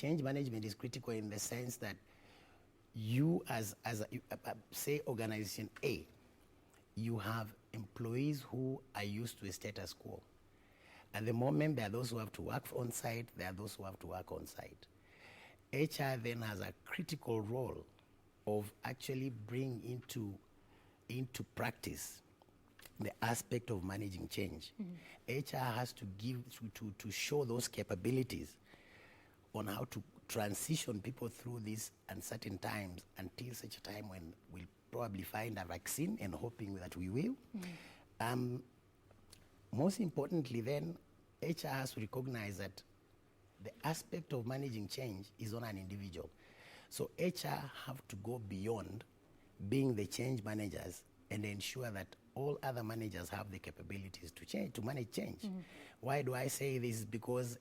change management is critical in the sense that you as say organization A, you have employees who are used to a status quo. At the moment, there are those who have to work on site, there are those who have to work on site. HR then has a critical role of actually bringing into practice the aspect of managing change. HR has to give to show those capabilities on how to transition people through these uncertain times until such a time when we'll probably find a vaccine, and hoping that we will. Most importantly then, HR has to recognize that the aspect of managing change is on an individual. So HR have to go beyond being the change managers and ensure that all other managers have the capabilities to manage change. Why do I say this? Because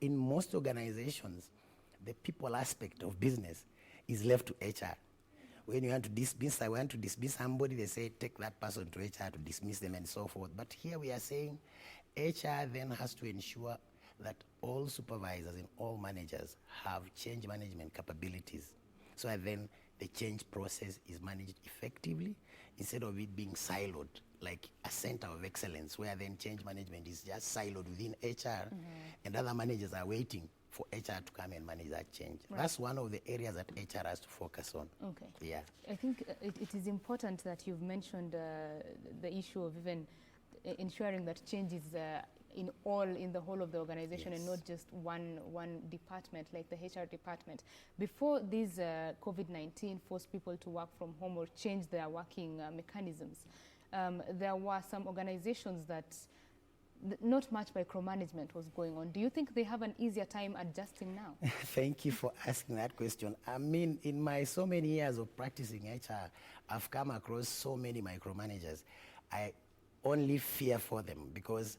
in most organizations, the people aspect of business is left to HR. When you want to dismiss, I want to dismiss somebody, they say, take that person to HR to dismiss them and so forth. But here we are saying HR then has to ensure that all supervisors and all managers have change management capabilities. So that then the change process is managed effectively instead of it being siloed, like a center of excellence where then change management is just siloed within HR and other managers are waiting for HR to come and manage that change. Right. That's one of the areas that HR has to focus on. Okay. Yeah. I think it is important that you've mentioned the issue of even ensuring that change is in the whole of the organization, yes, and not just one department like the HR department. Before these COVID-19 forced people to work from home or change their working mechanisms, there were some organizations that not much micromanagement was going on. Do you think they have an easier time adjusting now? Thank you for asking that question. I mean, in my so many years of practicing HR, I've come across so many micromanagers. I only fear for them, because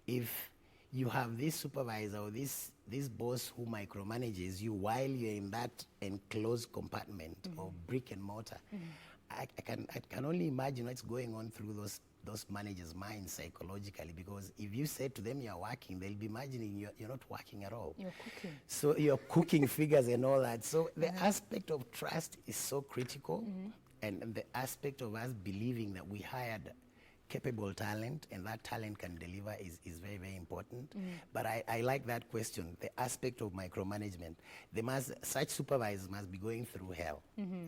if you have this supervisor or this boss who micromanages you while you're in that enclosed compartment of brick and mortar, I can only imagine what's going on through those managers' minds psychologically, because if you say to them you're working, they'll be imagining you're not working at all. You're cooking. So you're cooking figures and all that. So the aspect of trust is so critical, and the aspect of us believing that we hired capable talent and that talent can deliver is very, very important. But I like that question, the aspect of micromanagement. Such supervisors must be going through hell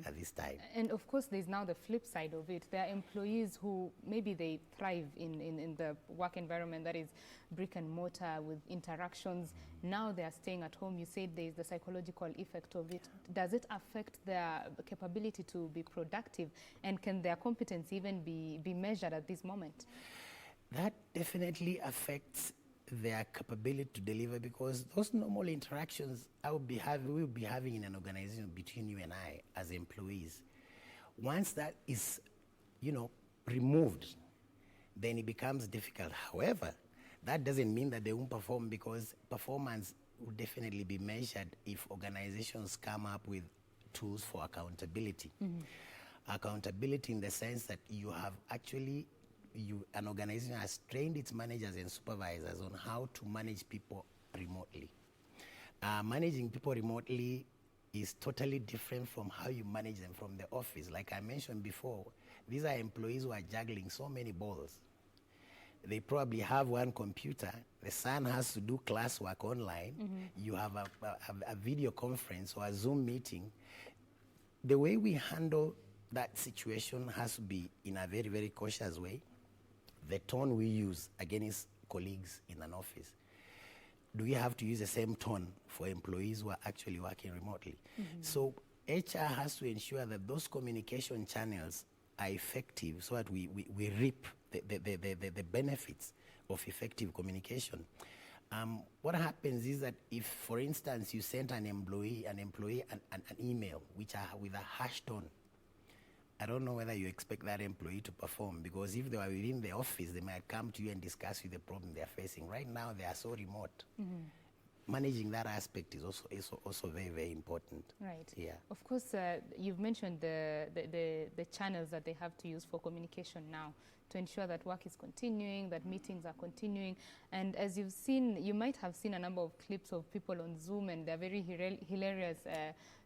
at this time. And of course, there's now the flip side of it. There are employees who maybe they thrive in the work environment that is brick and mortar with interactions. Now they are staying at home. You said there's the psychological effect of it. Does it affect their capability to be productive? And can their competence even be measured at this moment? That definitely affects their capability to deliver, because those normal interactions we'll be having in an organization between you and I as employees, once that is, removed, then it becomes difficult. However, that doesn't mean that they won't perform, because performance will definitely be measured if organizations come up with tools for accountability. Accountability in the sense that you have actually, an organization has trained its managers and supervisors on how to manage people remotely. Managing people remotely is totally different from how you manage them from the office. Like I mentioned before, these are employees who are juggling so many balls. They probably have one computer. The son has to do classwork online. You have a video conference or a Zoom meeting. The way we handle that situation has to be in a very, very cautious way. The tone we use against colleagues in an office. Do we have to use the same tone for employees who are actually working remotely? So HR has to ensure that those communication channels are effective so that we reap the benefits of effective communication. What happens is that if, for instance, you sent an employee an email which are with a harsh tone, I don't know whether you expect that employee to perform, because if they were within the office, they might come to you and discuss with the problem they are facing. Right now, they are so remote. managing that aspect is also very, very important. Right. Yeah. Of course, you've mentioned the channels that they have to use for communication now to ensure that work is continuing, that meetings are continuing. And as you've seen, you might have seen a number of clips of people on Zoom, and they're very hilarious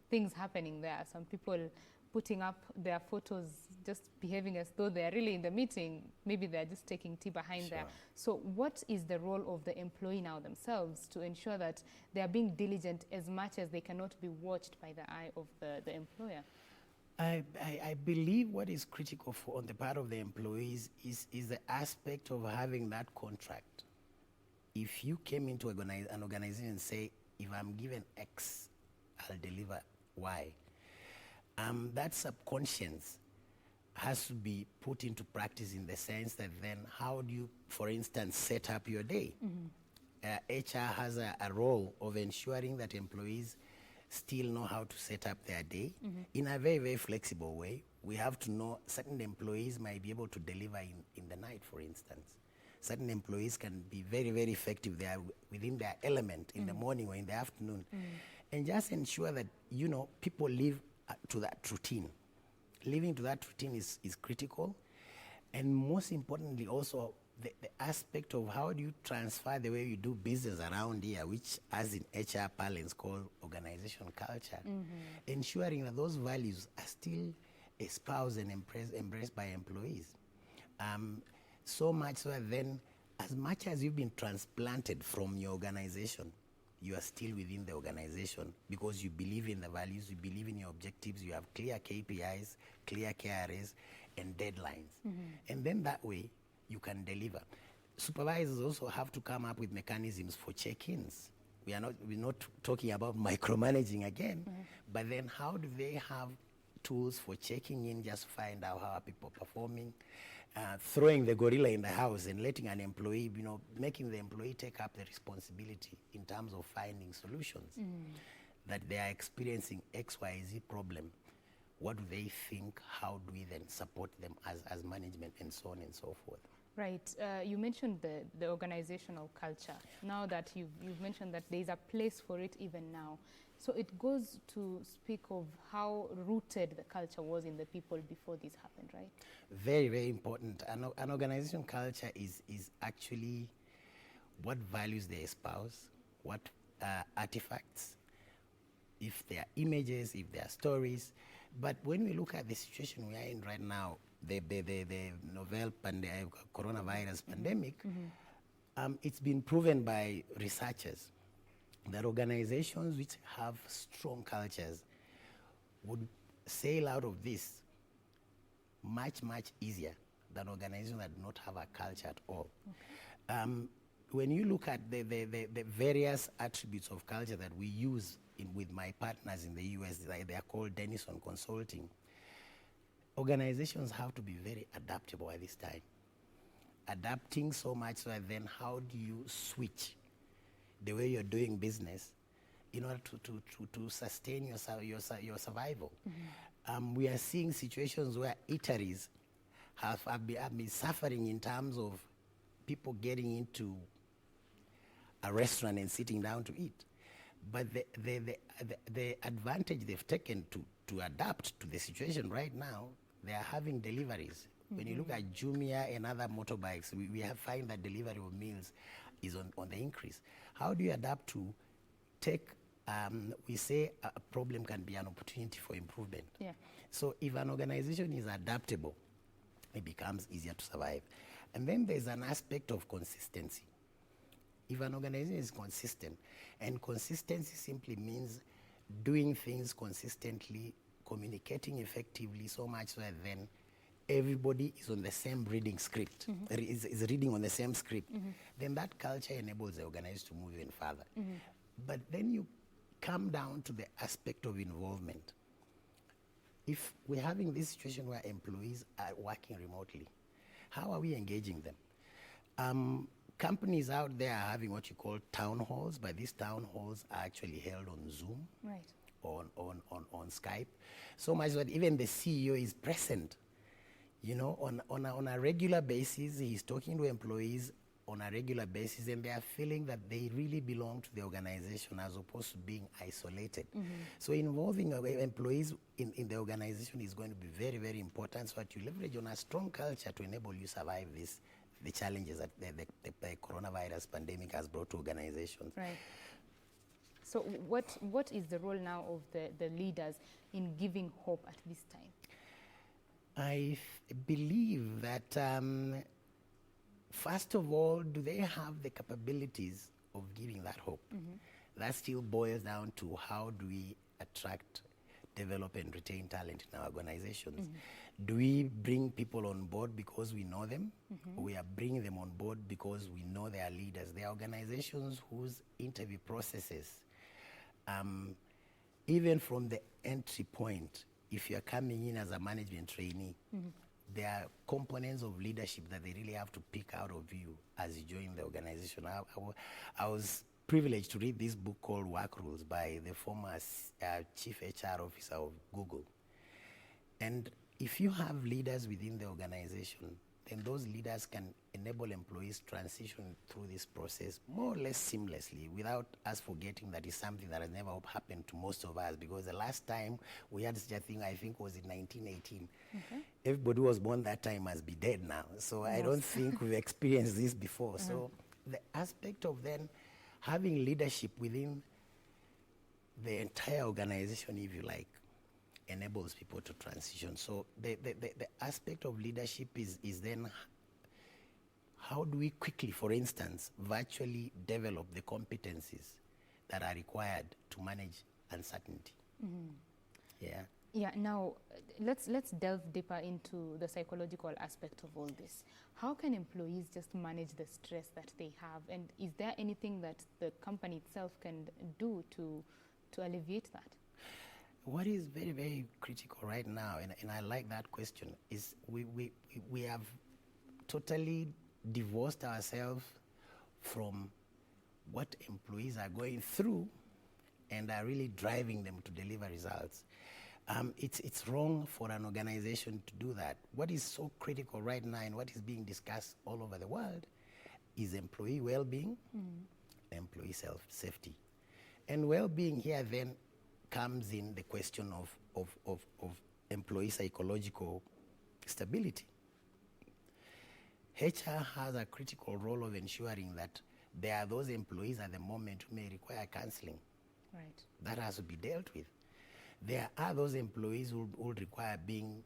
things happening there. Some people putting up their photos, just behaving as though they're really in the meeting. Maybe they're just taking tea behind there. So what is the role of the employee now themselves to ensure that they are being diligent as much as they cannot be watched by the eye of the employer? I believe what is critical on the part of the employees is the aspect of having that contract. If you came into an organization and say, if I'm given X, I'll deliver Y, that subconscious has to be put into practice in the sense that then how do you, for instance, set up your day? HR has a role of ensuring that employees still know how to set up their day in a very, very flexible way. We have to know certain employees might be able to deliver in the night, for instance. Certain employees can be very, very effective. They are within their element in the morning or in the afternoon. And just ensure that, you know, people live to that routine. Living to that routine is critical. And most importantly, also, the aspect of how do you transfer the way you do business around here, which as in HR parlance called organization culture, ensuring that those values are still espoused and embraced by employees. So much so that then, as much as you've been transplanted from your organization, you are still within the organization because you believe in the values, you believe in your objectives, you have clear KPIs, clear KRAs, and deadlines. And then that way, you can deliver. Supervisors also have to come up with mechanisms for check-ins. We're not talking about micromanaging again, but then how do they have tools for checking in, just find out how are people performing, throwing the gorilla in the house and letting an employee, you know, making the employee take up the responsibility in terms of finding solutions. That they are experiencing XYZ problem. What do they think? How do we then support them as management, and so on and so forth? Right. You mentioned the organizational culture. Now that you've mentioned that there's a place for it even now. So it goes to speak of how rooted the culture was in the people before this happened, right? Very, very important. An organization culture is actually what values they espouse, what artifacts, if they are images, if they are stories. But when we look at the situation we are in right now, the novel coronavirus pandemic, it's been proven by researchers that organizations which have strong cultures would sail out of this much, much easier than organizations that do not have a culture at all. When you look at the various attributes of culture that we use with my partners in the US, they are called Denison Consulting. Organizations have to be very adaptable at this time. Adapting so much so that then how do you switch the way you're doing business in order to sustain your survival? We are seeing situations where eateries have been suffering in terms of people getting into a restaurant and sitting down to eat. But the advantage they've taken to adapt to the situation right now, they are having deliveries. When you look at Jumia and other motorbikes, we find that delivery of meals is on the increase. How do you adapt to take, we say a problem can be an opportunity for improvement. So if an organization is adaptable, it becomes easier to survive. And then there's an aspect of consistency. If an organization is consistent, and consistency simply means doing things consistently, communicating effectively, so much so that then everybody is on the same reading script, is reading on the same script, then that culture enables the organization to move even further. But then you come down to the aspect of involvement. If we're having this situation where employees are working remotely, how are we engaging them? Companies out there are having what you call town halls, but these town halls are actually held on Zoom, on Skype, so much that even the CEO is present. You know, on a regular basis, he's talking to employees on a regular basis, and they are feeling that they really belong to the organization as opposed to being isolated. So involving employees in the organization is going to be very, very important, so that you leverage on a strong culture to enable you survive the challenges that the coronavirus pandemic has brought to organizations. Right. So what is the role now of the leaders in giving hope at this time? I believe that first of all, do they have the capabilities of giving that hope? That still boils down to how do we attract, develop, and retain talent in our organizations. Do we bring people on board because we know them? Or we are bringing them on board because we know they are leaders? They are organizations whose interview processes, even from the entry point, if you're coming in as a management trainee, there are components of leadership that they really have to pick out of you as you join the organization. I was privileged to read this book called Work Rules by the former chief HR officer of Google. And if you have leaders within the organization, then those leaders can enable employees transition through this process more or less seamlessly, without us forgetting that it's something that has never happened to most of us, because the last time we had such a thing, I think, was in 1918. Everybody who was born that time must be dead now. So I don't think we've experienced this before. So the aspect of then having leadership within the entire organization, if you like, enables people to transition. So the aspect of leadership is then how do we quickly, for instance, virtually develop the competencies that are required to manage uncertainty. Yeah. Yeah, now let's delve deeper into the psychological aspect of all this. How can employees just manage the stress that they have, and is there anything that the company itself can do to alleviate that? What is very, very critical right now, and I like that question, is we have totally divorced ourselves from what employees are going through and are really driving them to deliver results. It's wrong for an organization to do that. What is so critical right now and what is being discussed all over the world is employee well-being, employee safety. And well-being here then comes in the question of employee psychological stability. HR has a critical role of ensuring that there are those employees at the moment who may require counseling. Right. That has to be dealt with. There are those employees who will require being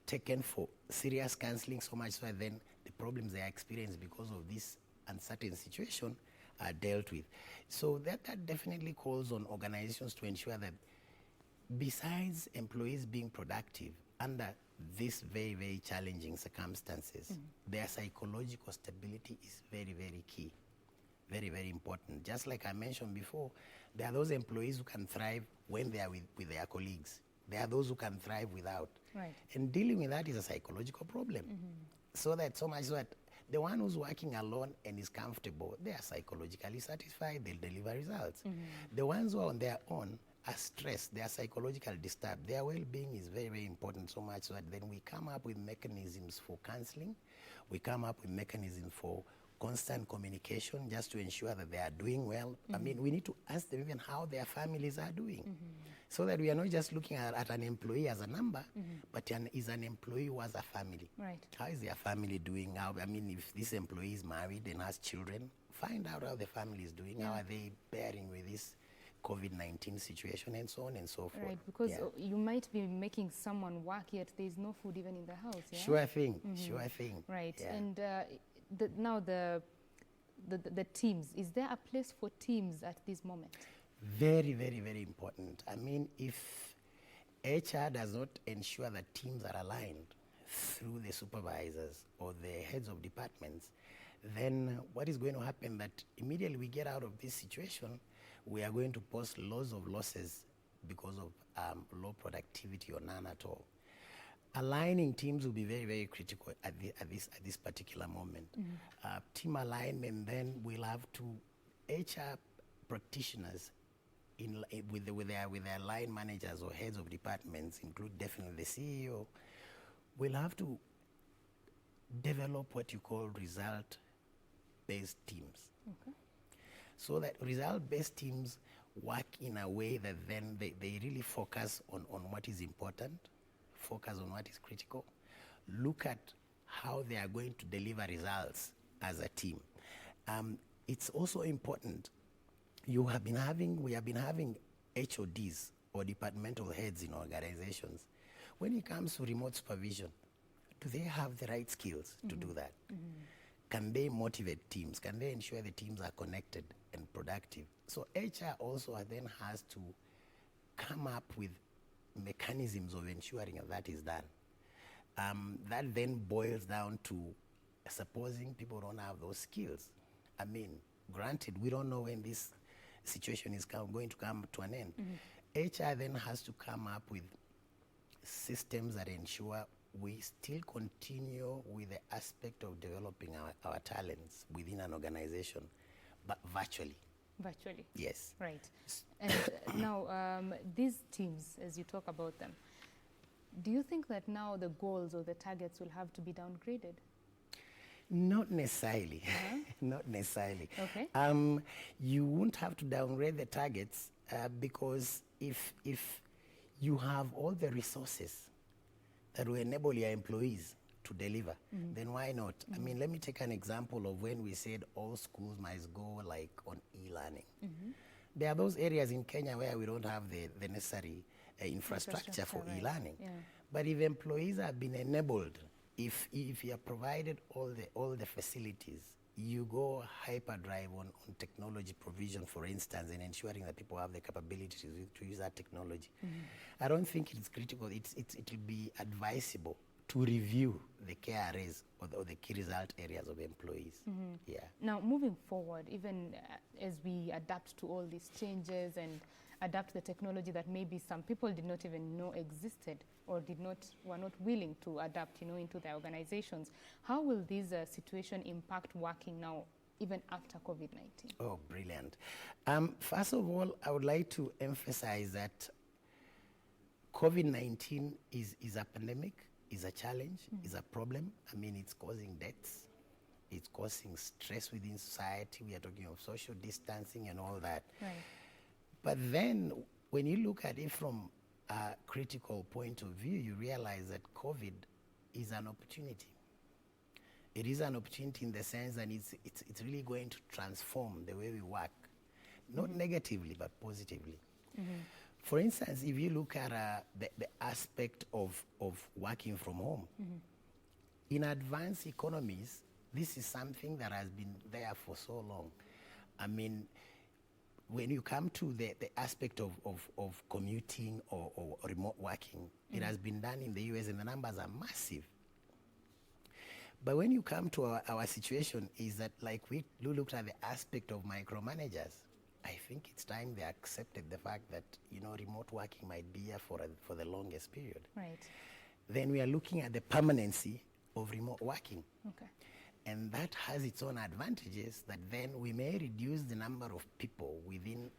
taken for serious counseling, so much so that then the problems they are experiencing because of this uncertain situation are dealt with. So that definitely calls on organizations to ensure that besides employees being productive under these very, very challenging circumstances, their psychological stability is very, very key. Very, very important. Just like I mentioned before, there are those employees who can thrive when they are with their colleagues. There are those who can thrive without. Right. And dealing with that is a psychological problem. So much so that the one who's working alone and is comfortable, they are psychologically satisfied, they'll deliver results. The ones who are on their own are stressed, they are psychologically disturbed. Their well-being is very, very important, so much so that then we come up with mechanisms for counseling, we come up with mechanisms for constant communication just to ensure that they are doing well. I mean, we need to ask them even how their families are doing, so that we are not just looking at an employee as a number, but is an employee who has a family. Right. How is their family doing? If this employee is married and has children, find out how the family is doing. How are they bearing with this COVID-19 situation, and so on and so forth. Right, because you might be making someone work, yet there's no food even in the house. Yeah? Sure thing. Right, Yeah. and now the teams, is there a place for teams at this moment? Very, very, very important. I mean, if HR does not ensure that teams are aligned through the supervisors or the heads of departments, then what is going to happen that immediately we get out of this situation, we are going to post lots of losses because of low productivity or none at all. Aligning teams will be very, very critical at this particular moment. Team alignment, then we'll have to HR practitioners with their line managers or heads of departments, include definitely the CEO, will have to develop what you call result result-based teams. Okay. So that result-based teams work in a way that then they really focus on what is important, focus on what is critical, look at how they are going to deliver results as a team. It's also important. We have been having HODs or departmental heads in organizations. When it comes to remote supervision, do they have the right skills to do that? Can they motivate teams? Can they ensure the teams are connected and productive? So HR also then has to come up with mechanisms of ensuring that is done. That then boils down to supposing people don't have those skills. I mean, granted, we don't know when this situation is going to come to an end. HR then has to come up with systems that ensure we still continue with the aspect of developing our talents within an organization, but virtually. Virtually? Yes. Right. And now, these teams, as you talk about them, do you think that now the goals or the targets will have to be downgraded? Not necessarily. Not necessarily. Okay. You won't have to downgrade the targets because if you have all the resources that will enable your employees to deliver, then why not? I mean, let me take an example of when we said all schools must go like on e-learning. There are those areas in Kenya where we don't have the necessary infrastructure for e-learning. Yeah. But if employees have been enabled, if you are provided all the facilities, you go hyperdrive on technology provision, for instance, and ensuring that people have the capability to use that technology. I don't think it's critical. It will be advisable to review the KRAs or the key result areas of employees. Yeah. Now, moving forward, even as we adapt to all these changes and adapt the technology that maybe some people did not even know existed or were not willing to adapt, into their organizations, how will this situation impact working now, even after COVID-19? Oh, brilliant. First of all, I would like to emphasize that COVID-19 is a pandemic, is a challenge, is a problem. I mean, it's causing deaths. It's causing stress within society. We are talking of social distancing and all that. Right. But then when you look at it from a critical point of view, you realize that COVID is an opportunity. It is an opportunity in the sense that it's really going to transform the way we work, not negatively, but positively. For instance, if you look at the aspect of working from home, in advanced economies, this is something that has been there for so long. I mean, when you come to the aspect of commuting or remote working, it has been done in the US and the numbers are massive. But when you come to our situation is that, like we looked at the aspect of micromanagers, I think it's time they accepted the fact that, remote working might be here for the longest period. Right. Then we are looking at the permanency of remote working. Okay. And that has its own advantages, that then we may reduce the number of people within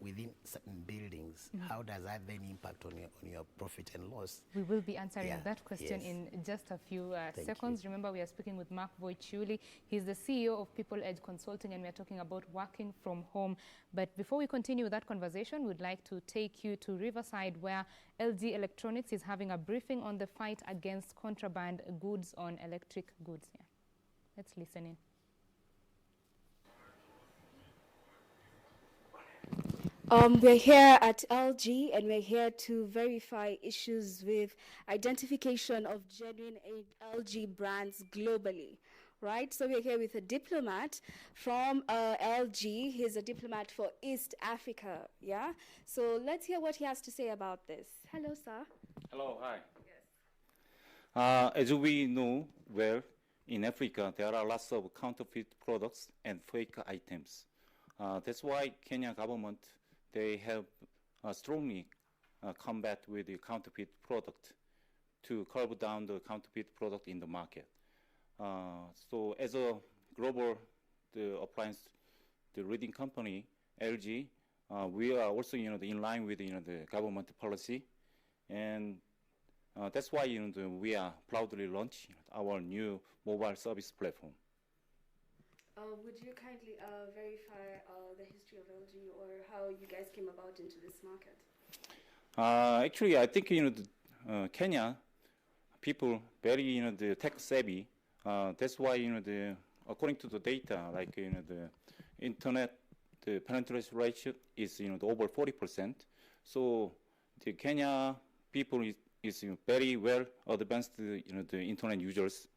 certain buildings. How does that then impact on your profit and loss? We will be answering that question in just a few seconds. Remember, we are speaking with Mark Voichuli. He's the CEO of People Edge Consulting, and we are talking about working from home. But before we continue that conversation, we'd like to take you to Riverside, where LG Electronics is having a briefing on the fight against contraband goods on electric goods. Yeah. Let's listen in. We're here at LG, and we're here to verify issues with identification of genuine LG brands globally, right? So we're here with a diplomat from LG. He's a diplomat for East Africa, yeah? So let's hear what he has to say about this. Hello, sir. Hello, hi. Yes. As we know, in Africa, there are lots of counterfeit products and fake items. That's why Kenya government, they have strongly combat with the counterfeit product to curb down the counterfeit product in the market. So as a global appliance, the leading company, LG, we are also in line with the government policy, and that's why we are proudly launching our new mobile service platform. Would you kindly verify the history of LG or how you guys came about into this market? Actually, I think Kenya people very the tech savvy. That's why according to the data, like the internet, the penetration rate is over 40%. So the Kenya people is very well advanced the internet users.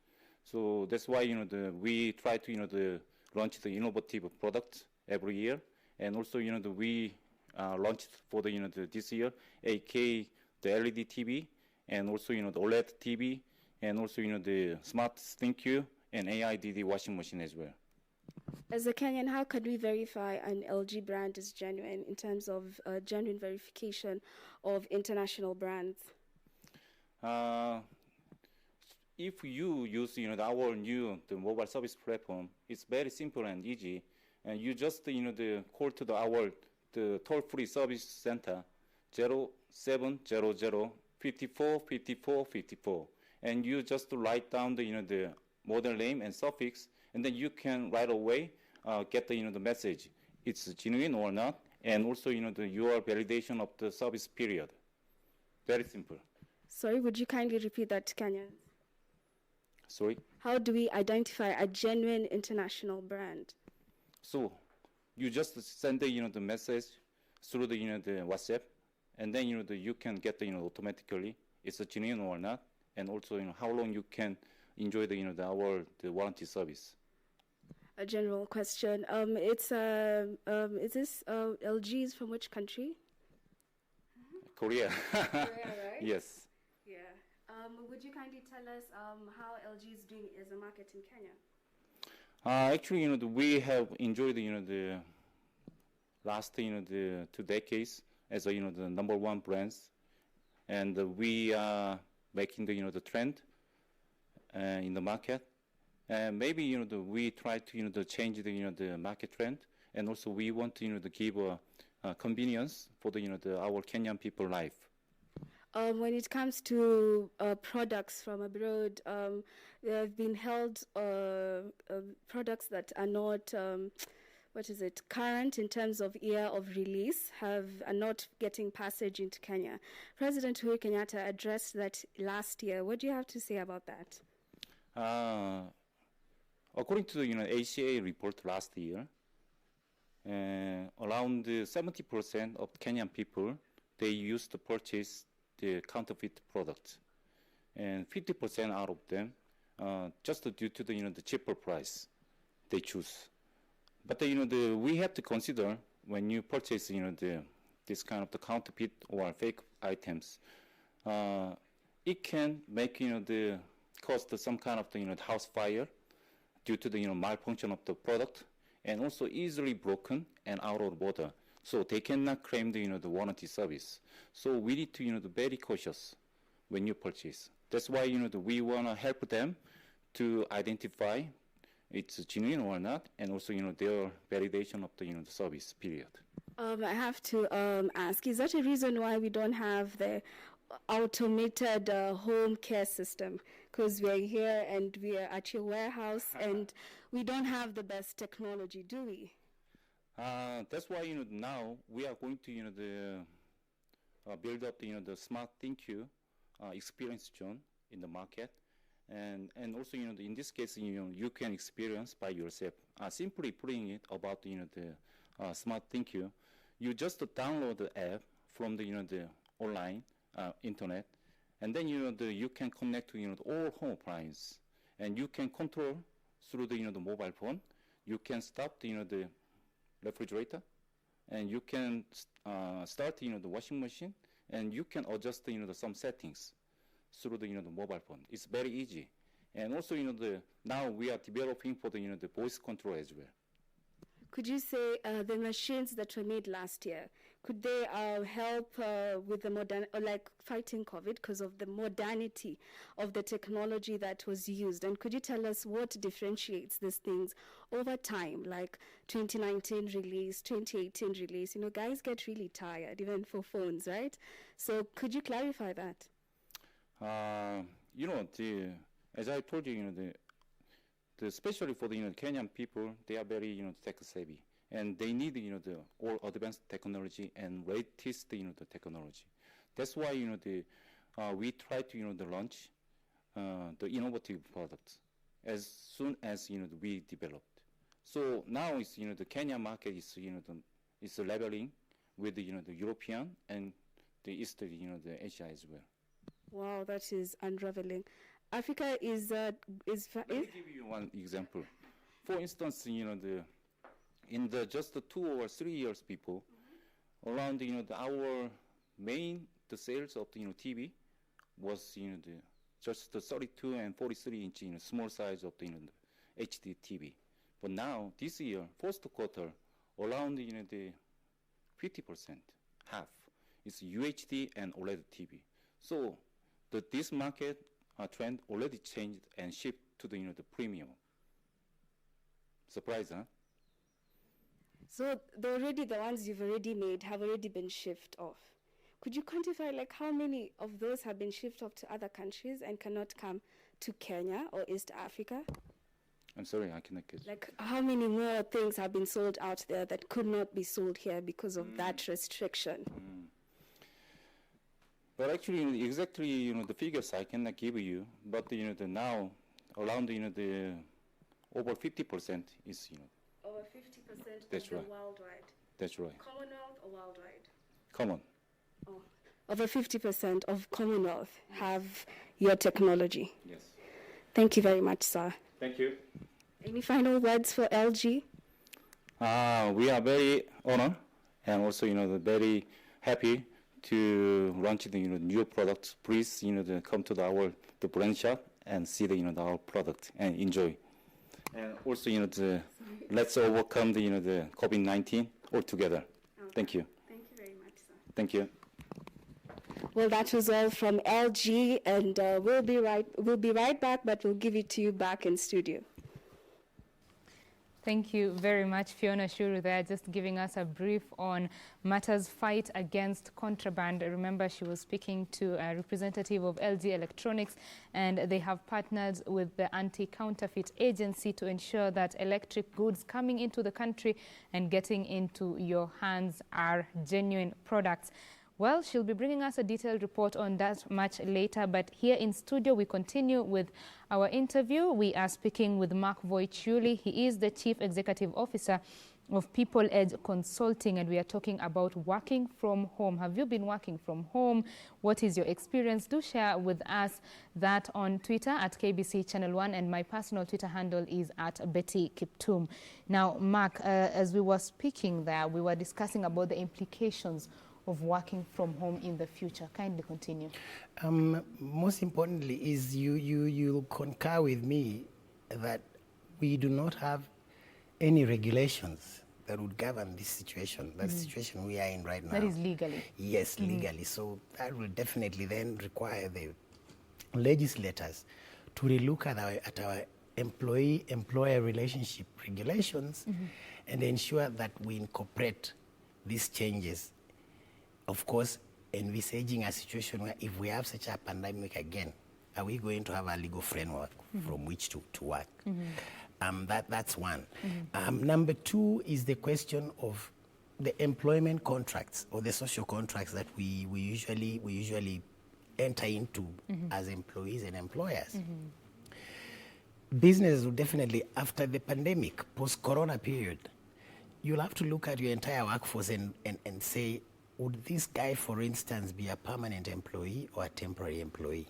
So that's why we try to launch the innovative products every year, and also we launched for this year AK the LED TV, and also the OLED TV, and also the smart ThinQ and AIDD washing machine as well. As a Kenyan, how can we verify an LG brand is genuine in terms of genuine verification of international brands? If you use our new the mobile service platform, it's very simple and easy, and you just call to our toll-free service center 0700 54 54 54, and you just write down the model name and suffix, and then you can right away get the message it's genuine or not, and also your validation of the service period. Very simple. Sorry, would you kindly repeat that to Kenyans? Sorry? How do we identify a genuine international brand? So you just send the message through the WhatsApp, and then you can get automatically it's a genuine or not, and also how long you can enjoy the warranty service. A general question. Is this LG is from which country? Korea. Korea, right? Yes. Yeah. Would you kindly tell us how LG is doing as a market in Kenya? Actually, we have enjoyed the last the 2 decades as the number one brands, and we are making the trend in the market, and maybe we try to change the market trend, and also we want to give convenience for our Kenyan people life. When it comes to products from abroad, there have been held products that are not, current in terms of year of release, are not getting passage into Kenya. President Uhuru Kenyatta addressed that last year. What do you have to say about that? According to the ACA report last year, around 70% of Kenyan people, they used to purchase the counterfeit products, and 50% out of them just due to the cheaper price they choose. But we have to consider when you purchase this kind of the counterfeit or fake items, it can make the cost some kind of the house fire due to the malfunction of the product, and also easily broken and out of order. So they cannot claim the warranty service. So we need to be very cautious when you purchase. That's why we want to help them to identify it's genuine or not, and also their validation of the service period. I have to ask: is that a reason why we don't have the automated home care system? Because we are here and we are at your warehouse, and we don't have the best technology, do we? That's why now we are going to build up the smart ThinQ experience zone in the market, and also in this case you can experience by yourself. Simply putting it about the smart ThinQ, you just download the app from the online internet, and then you can connect to all home appliances, and you can control through the mobile phone. You can stop the refrigerator, and you can start the washing machine, and you can adjust some settings through the mobile phone. It's very easy, and also now we are developing for the voice control as well. Could you say the machines that were made last year, could they help with the fighting COVID because of the modernity of the technology that was used? And could you tell us what differentiates these things over time, like 2019 release, 2018 release? Guys get really tired, even for phones, right? So could you clarify that? As I told you, especially for the Kenyan people, they are very tech savvy, and they need the all advanced technology and latest the technology. That's why we try to the launch the innovative products as soon as we developed. So now it's the Kenya market is is leveling with the European and the East the Asia as well. Wow, that is unraveling. Africa is Let me give you one example. For instance, in the just 2 or 3 years, people around our main the sales of the TV was just the 32 and 43 inch small size of the HD TV. But now this year, first quarter, around the 50%, half is UHD and OLED TV. So this market trend already changed and shifted to the premium. Surprise, huh? So the ones you've already made have already been shipped off. Could you quantify like how many of those have been shipped off to other countries and cannot come to Kenya or East Africa? I'm sorry, I cannot get. Like how many more things have been sold out there that could not be sold here because of that restriction? But actually, exactly, the figures I cannot give you. But the now around the over 50% is Over 50% That's of the right. worldwide. That's right. Commonwealth or worldwide? Common. Oh. Over 50% of Commonwealth have your technology. Yes. Thank you very much, sir. Thank you. Any final words for LG? We are very honored and also very happy to launch the new products. Please come to our brand shop and see our product and enjoy. And also let's overcome the COVID-19 all together. Okay. Thank you. Thank you very much, sir. Thank you. Well, that was all from LG, and we'll be right back, but we'll give it to you back in studio. Thank you very much, Fiona Shuru there, just giving us a brief on matters fight against contraband. Remember, she was speaking to a representative of LG Electronics, and they have partnered with the Anti-Counterfeit Agency to ensure that electric goods coming into the country and getting into your hands are genuine products. Well, she'll be bringing us a detailed report on that much later, but here in studio we continue with our interview. We are speaking with Mark Voichuli. He is the Chief Executive Officer of People Edge Consulting, and we are talking about working from home. Have you been working from home? What is your experience? Do share with us that on Twitter at KBC Channel 1, and my personal Twitter handle is at Betty Kiptum. Now, Mark, as we were speaking there, we were discussing about the implications of working from home in the future. Kindly continue. Most importantly is you concur with me that we do not have any regulations that would govern this situation, that situation we are in right now. That is legally. Yes, legally. So that will definitely then require the legislators to relook at our employee-employer relationship regulations and ensure that we incorporate these changes. Of course, envisaging a situation where if we have such a pandemic again, are we going to have a legal framework from which to work? That's one. Number two is the question of the employment contracts or the social contracts that we usually enter into as employees and employers. Businesses will definitely, after the pandemic, post-corona period, you'll have to look at your entire workforce and say, would this guy, for instance, be a permanent employee or a temporary employee?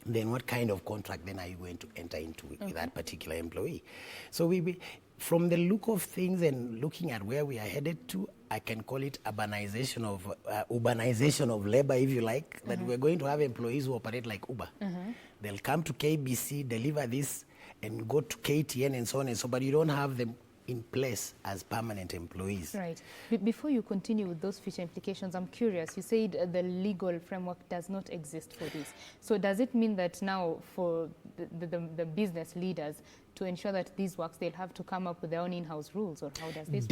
Then what kind of contract then are you going to enter into with that particular employee? So we from the look of things and looking at where we are headed to, I can call it urbanization of labor, if you like, that we're going to have employees who operate like Uber. They'll come to KBC, deliver this, and go to KTN and so on and so on, but you don't have them in place as permanent employees. Right. Before you continue with those future implications, I'm curious. You said the legal framework does not exist for this. So does it mean that now for the business leaders to ensure that ththis works, they'll have to come up with their own in-house rules, or how does this work?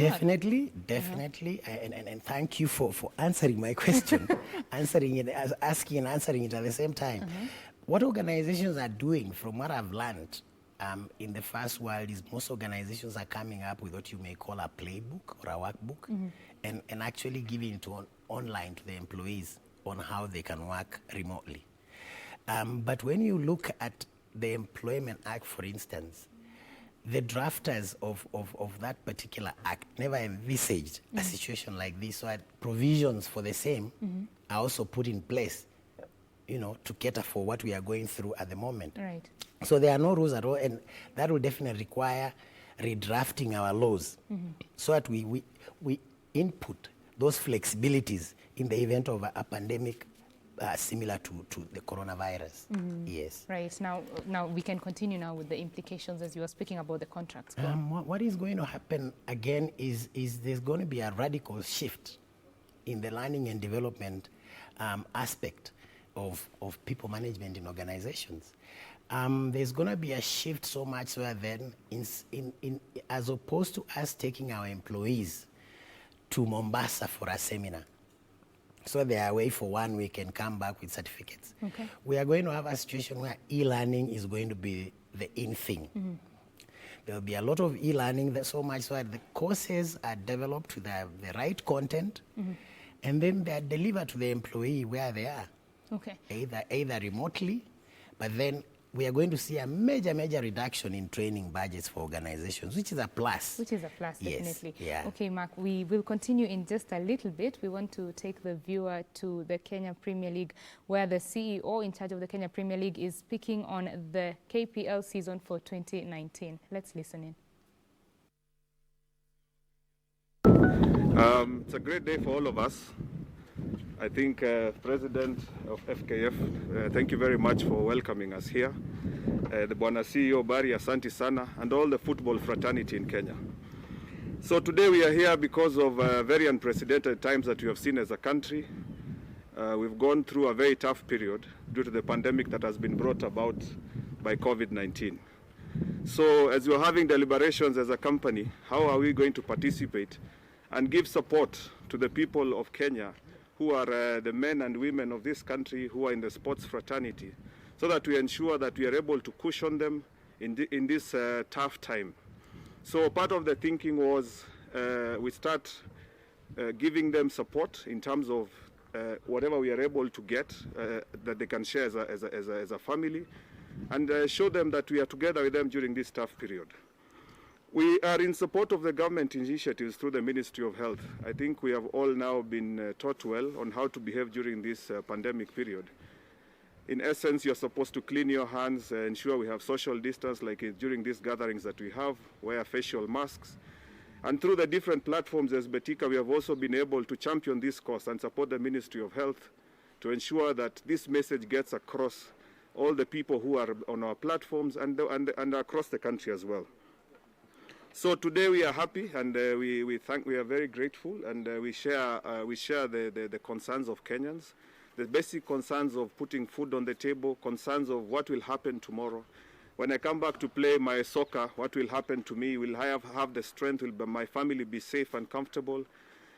Definitely. And thank you for answering my question, asking and answering it at the same time. What organizations are doing, from what I've learned, in the first world is most organizations are coming up with what you may call a playbook or a workbook, and actually giving it online to the employees on how they can work remotely. But when you look at the Employment Act, for instance, the drafters of that particular act never envisaged a situation like this, so provisions for the same are also put in place, to cater for what we are going through at the moment. Right. So there are no rules at all, and that will definitely require redrafting our laws so that we input those flexibilities in the event of a pandemic similar to the coronavirus. Yes. Right. Now we can continue now with the implications as you were speaking about the contracts. What is going to happen again is there's going to be a radical shift in the learning and development aspect of people management in organizations. There's going to be a shift so much where then, in as opposed to us taking our employees to Mombasa for a seminar, so they are away for 1 week and come back with certificates. Okay. We are going to have a situation where e-learning is going to be the in thing. There will be a lot of e-learning, so much so that the courses are developed with the right content, and then they are delivered to the employee where they are. Okay. Either remotely, but then we are going to see a major reduction in training budgets for organizations, which is a plus. Which is a plus, definitely. Yes, yeah. Okay, Mark, we will continue in just a little bit. We want to take the viewer to the Kenya Premier League, where the CEO in charge of the Kenya Premier League is speaking on the KPL season for 2019. Let's listen in. It's a great day for all of us. I think President of FKF, thank you very much for welcoming us here. The Bwana CEO Barry, asante sana, and all the football fraternity in Kenya. So today we are here because of very unprecedented times that we have seen as a country. We've gone through a very tough period due to the pandemic that has been brought about by COVID-19. So as we're having deliberations as a company, how are we going to participate and give support to the people of Kenya who are the men and women of this country who are in the sports fraternity, so that we ensure that we are able to cushion them in this tough time. So part of the thinking was we start giving them support in terms of whatever we are able to get that they can share as a family, and show them that we are together with them during this tough period. We are in support of the government initiatives through the Ministry of Health. I think we have all now been taught well on how to behave during this pandemic period. In essence, you're supposed to clean your hands, ensure we have social distance like during these gatherings that we have, wear facial masks. And through the different platforms as Betika, we have also been able to champion this cause and support the Ministry of Health to ensure that this message gets across all the people who are on our platforms and across the country as well. So today we are happy, and we are very grateful, and we share the concerns of Kenyans, the basic concerns of putting food on the table, concerns of what will happen tomorrow. When I come back to play my soccer, what will happen to me? Will I have the strength? Will my family be safe and comfortable?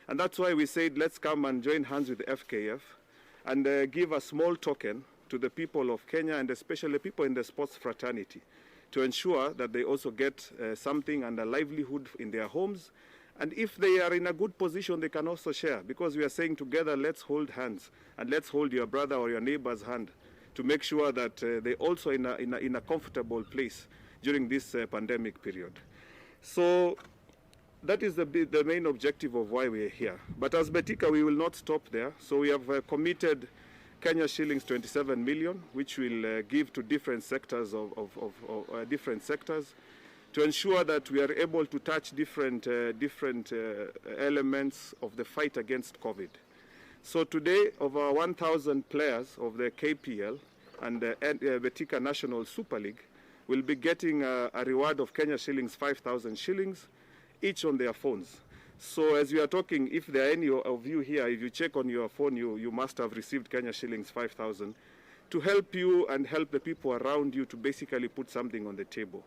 And that's why we said, let's come and join hands with the FKF and give a small token to the people of Kenya, and especially people in the sports fraternity, to ensure that they also get something and a livelihood in their homes. And if they are in a good position, they can also share, because we are saying together, let's hold hands, and let's hold your brother or your neighbor's hand to make sure that they also in a comfortable place during this pandemic period. So that is the main objective of why we are here. But as Betika, we will not stop there. So we have committed Kenya shillings 27 million, which will give to different sectors different sectors, to ensure that we are able to touch different elements of the fight against COVID. So today, over 1,000 players of the KPL and the Betika National Super League will be getting a reward of Kenya shillings 5,000 shillings, each on their phones. So as we are talking, if there are any of you here, if you check on your phone, you must have received Kenya shillings 5,000 to help you and help the people around you to basically put something on the table.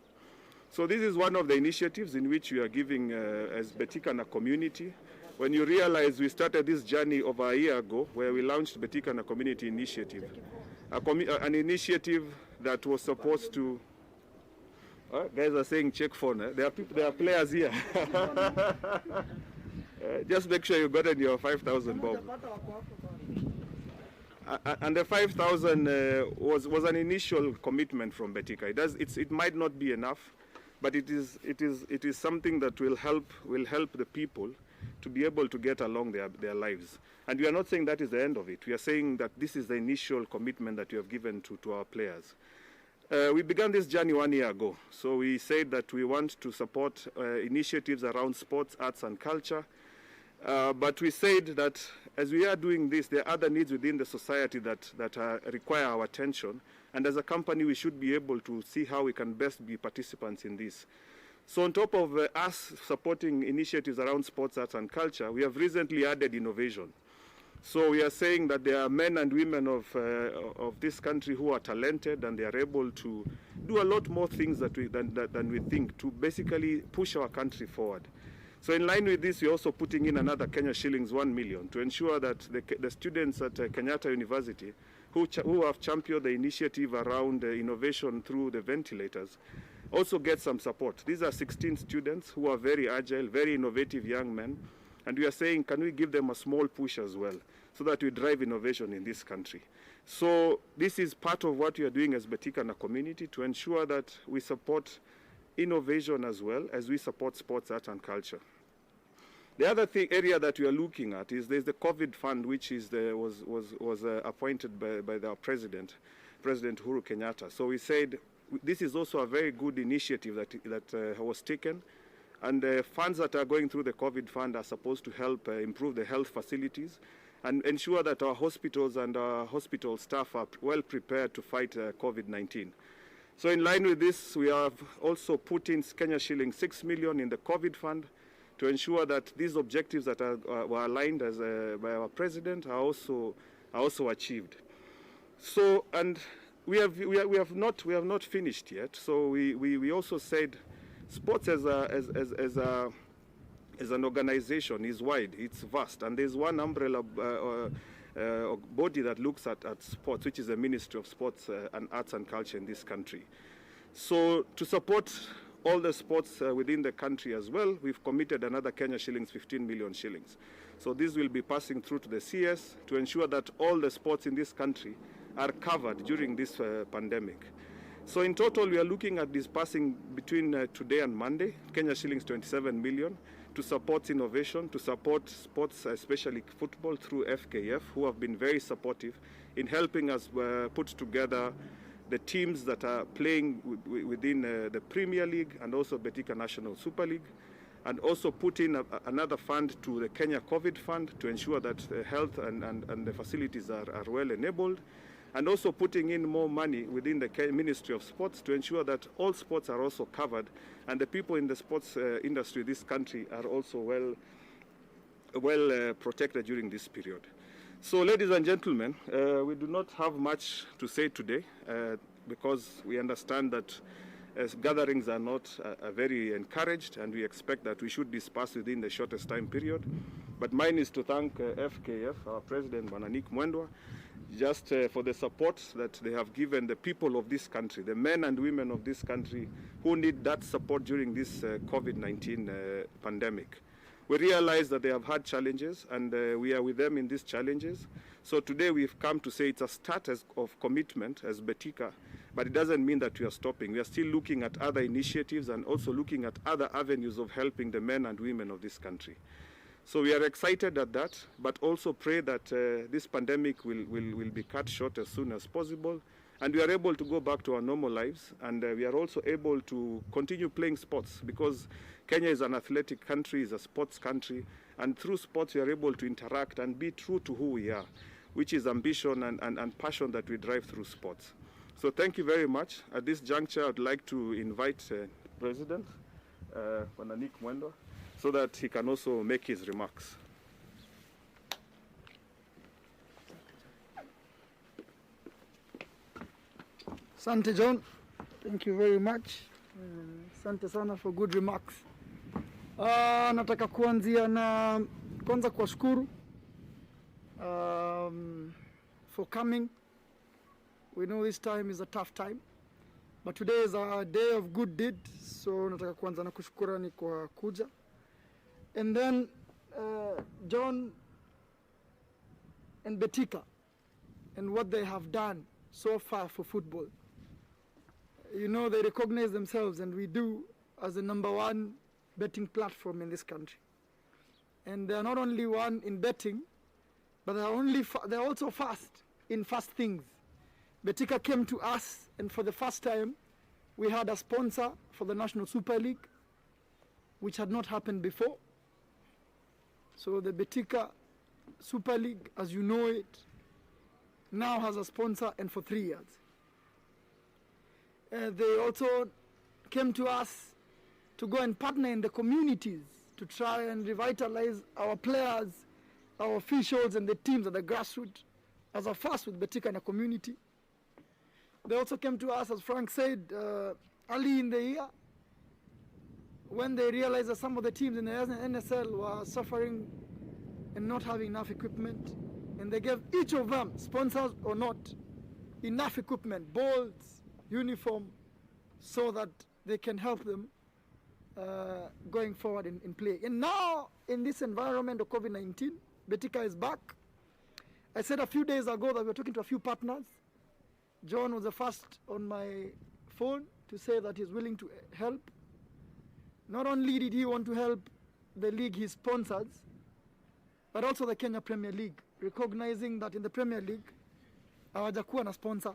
So this is one of the initiatives in which we are giving as Betika and a community. When you realize we started this journey over a year ago, where we launched Betika and a Community Initiative, an initiative that was supposed to Guys are saying check phone. There are people, there are players here. Just make sure you got in your 5,000 bob. And the 5,000 was an initial commitment from Betika. It might not be enough, but it is something that will help the people to be able to get along their lives. And we are not saying that is the end of it. We are saying that this is the initial commitment that we have given to our players. We began this journey 1 year ago. So we said that we want to support initiatives around sports, arts and culture. But we said that as we are doing this, there are other needs within the society that require our attention. And as a company, we should be able to see how we can best be participants in this. So on top of us supporting initiatives around sports, arts and culture, we have recently added innovation. So we are saying that there are men and women of this country who are talented, and they are able to do a lot more things than we think to basically push our country forward. So in line with this, we're also putting in another Kenya shillings 1 million to ensure that the students at Kenyatta University who have championed the initiative around innovation through the ventilators also get some support. These are 16 students who are very agile, very innovative young men. And we are saying, can we give them a small push as well so that we drive innovation in this country? So this is part of what we are doing as Betika and a community to ensure that we support innovation as well as we support sports, art and culture. The other area that we are looking at is there's the COVID fund, which is was appointed by our President Uhuru Kenyatta. So we said this is also a very good initiative that was taken. And the funds that are going through the COVID fund are supposed to help improve the health facilities and ensure that our hospitals and our hospital staff are well prepared to fight COVID-19. So in line with this, we have also put in Kenya shilling 6 million in the COVID fund to ensure that these objectives that were aligned by our president are also achieved. So, and we have not finished yet. So we also said sports as an organization is wide, it's vast, and there's one umbrella body that looks at sports, which is the Ministry of Sports and Arts and Culture in this country. So to support all the sports within the country as well, we've committed another Kenya shillings, 15 million shillings. So this will be passing through to the CS to ensure that all the sports in this country are covered during this pandemic. So in total, we are looking at dispersing between today and Monday, Kenya shillings 27 million to support innovation, to support sports, especially football, through FKF, who have been very supportive in helping us put together the teams that are playing within the Premier League and also Betika National Super League, and also put in another fund to the Kenya COVID Fund to ensure that the health and the facilities are well enabled, and also putting in more money within the Ministry of Sports to ensure that all sports are also covered and the people in the sports industry this country are also well protected during this period. So ladies and gentlemen, we do not have much to say today because we understand that gatherings are not very encouraged, and we expect that we should disperse within the shortest time period. But mine is to thank FKF, our President Bwana Mwendwa, just for the support that they have given the people of this country, the men and women of this country who need that support during this COVID-19 pandemic. We realize that they have had challenges, and we are with them in these challenges. So today we've come to say it's a start of commitment as Betika, but it doesn't mean that we are stopping. We are still looking at other initiatives and also looking at other avenues of helping the men and women of this country. So we are excited at that, but also pray that this pandemic will be cut short as soon as possible, and we are able to go back to our normal lives, and we are also able to continue playing sports, because Kenya is an athletic country, is a sports country, and through sports we are able to interact and be true to who we are, which is ambition and passion that we drive through sports. So thank you very much. At this juncture, I'd like to invite President Bwana Mwendwa, so that he can also make his remarks. Asante John, thank you very much. Asante sana for good remarks. Nataka kuanzia na kwanza kuwashukuru for coming. We know this time is a tough time, but today is a day of good deed, so nataka kuanza na kushukurani kwa kuja. And then John and Betika and what they have done so far for football. You know, they recognize themselves, and we do, as the #1 betting platform in this country. And they are not only one in betting, but they're also fast in fast things. Betika came to us, and for the first time, we had a sponsor for the National Super League, which had not happened before. So the Betika Super League, as you know it, now has a sponsor, and for 3 years. They also came to us to go and partner in the communities to try and revitalize our players, our officials, and the teams at the grassroots as a first with Betika in the community. They also came to us, as Frank said, early in the year, when they realized that some of the teams in the NSL were suffering and not having enough equipment, and they gave each of them, sponsors or not, enough equipment, balls, uniform, so that they can help them going forward in play. And now, in this environment of COVID-19, Betika is back. I said a few days ago that we were talking to a few partners. John was the first on my phone to say that he's willing to help. Not only did he want to help the league he sponsors, but also the Kenya Premier League, recognizing that in the Premier League, hawajakuwa na sponsor.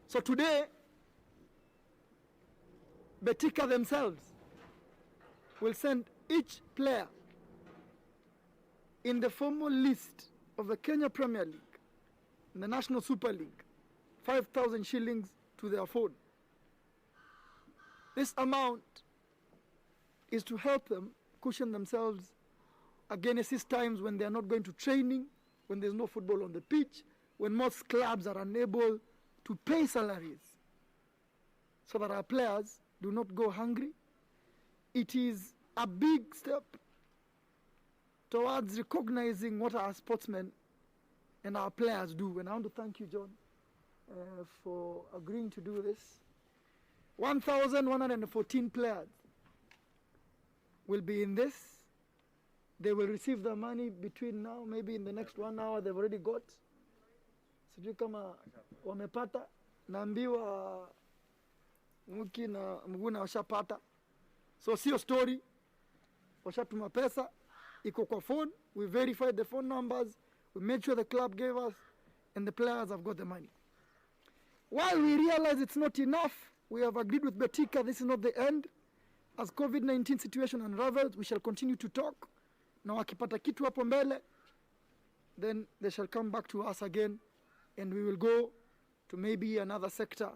So today, Betika themselves will send each player in the formal list of the Kenya Premier League and the National Super League 5,000 shillings to their phone. This amount is to help them cushion themselves against these times when they are not going to training, when there's no football on the pitch, when most clubs are unable to pay salaries, so that our players do not go hungry. It is a big step towards recognizing what our sportsmen and our players do. And I want to thank you, John, for agreeing to do this. 1,114 players will be in this. They will receive their money between now, maybe in the next 1 hour, they've already got. Sijui kama wamepata, naambiwa Muki na Mguna washapata. So sio story, washatuma pesa, iko kwa phone, we verified the phone numbers, we made sure the club gave us, and the players have got the money. While we realize it's not enough, we have agreed with Betika, this is not the end. As COVID-19 situation unravels, we shall continue to talk. Na wakipata kitu hapo mbele, then they shall come back to us again, and we will go to maybe another sector,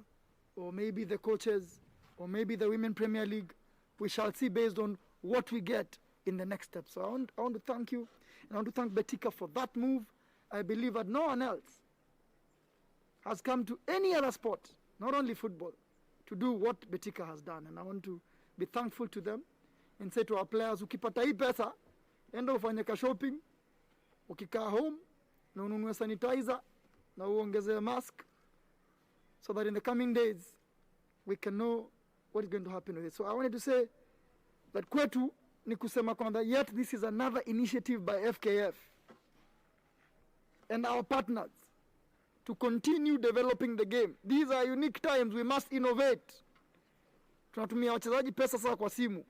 or maybe the coaches, or maybe the Women Premier League. We shall see based on what we get in the next step. So I want to thank you, and I want to thank Betika for that move. I believe that no one else has come to any other sport, not only football, to do what Betika has done. And I want to be thankful to them and say to our players, ukipata hii pesa, enda ufanye ka shopping, ukikaa home, na ununue sanitizer, na uongeze mask, so that in the coming days, we can know what is going to happen with it. So I wanted to say that kwetu ni kusema kwamba yet this is another initiative by FKF and our partners to continue developing the game. These are unique times, we must innovate. Tunatumia wachezaji pesa sasa kwa simu.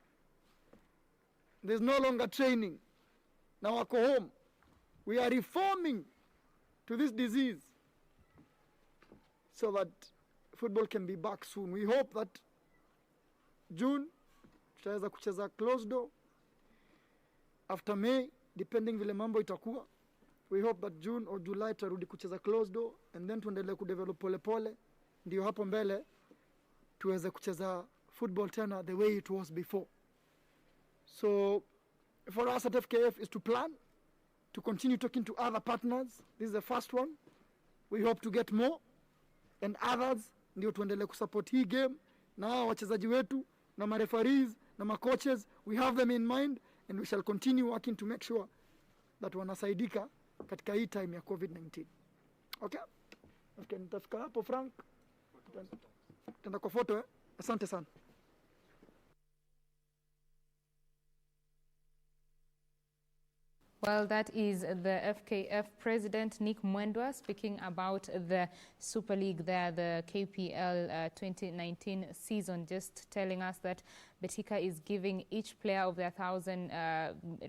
There's no longer training. Na wako home. We are reforming to this disease so that football can be back soon. We hope that June tutaweza kucheza closed door. After May, depending vile mambo itakuwa, we hope that June or July tutarudi kucheza closed door, and then tuendelee kudevelop pole pole, ndio hapo mbele tuweze kucheza football tena the way it was before. So for us at FKF is to plan, to continue talking to other partners. This is the first one. We hope to get more and others, ndio tuendelee kusupport hii game na wachezaji wetu na mareferees na macoaches. We have them in mind, and we shall continue working to make sure that wanasaidika katika hii time ya COVID-19. Okay? Okay, nitafika hapo Frank. Tenda kwa photo, eh? Asante sana. Well, that is the FKF president, Nick Mwendwa, speaking about the Super League there, the KPL 2019 season, just telling us that Betika is giving each player of their 1,000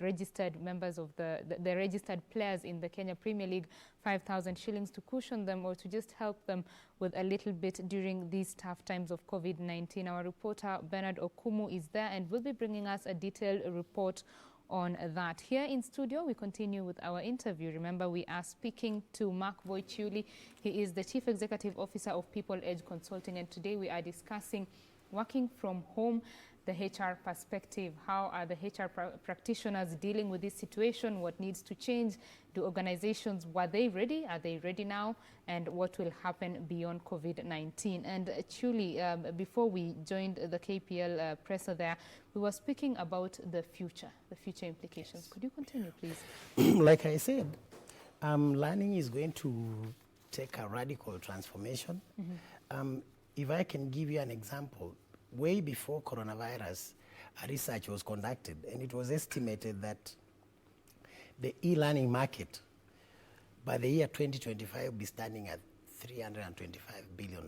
registered members of the registered players in the Kenya Premier League 5,000 shillings to cushion them or to just help them with a little bit during these tough times of COVID-19. Our reporter Bernard Okumu is there and will be bringing us a detailed report on that. Here in studio, we continue with our interview. Remember, we are speaking to Mark Voichuli. He is the Chief Executive Officer of People Edge Consulting, and today we are discussing working from home, the HR perspective. How are the HR practitioners dealing with this situation? What needs to change? Do organizations, were they ready? Are they ready now? And what will happen beyond COVID-19? And Chuli, before we joined the KPL presser there, we were speaking about the future implications. Yes. Could you continue, please? Like I said, learning is going to take a radical transformation. If I can give you an example, way before coronavirus, a research was conducted, and it was estimated that the e-learning market by the year 2025 will be standing at $325 billion.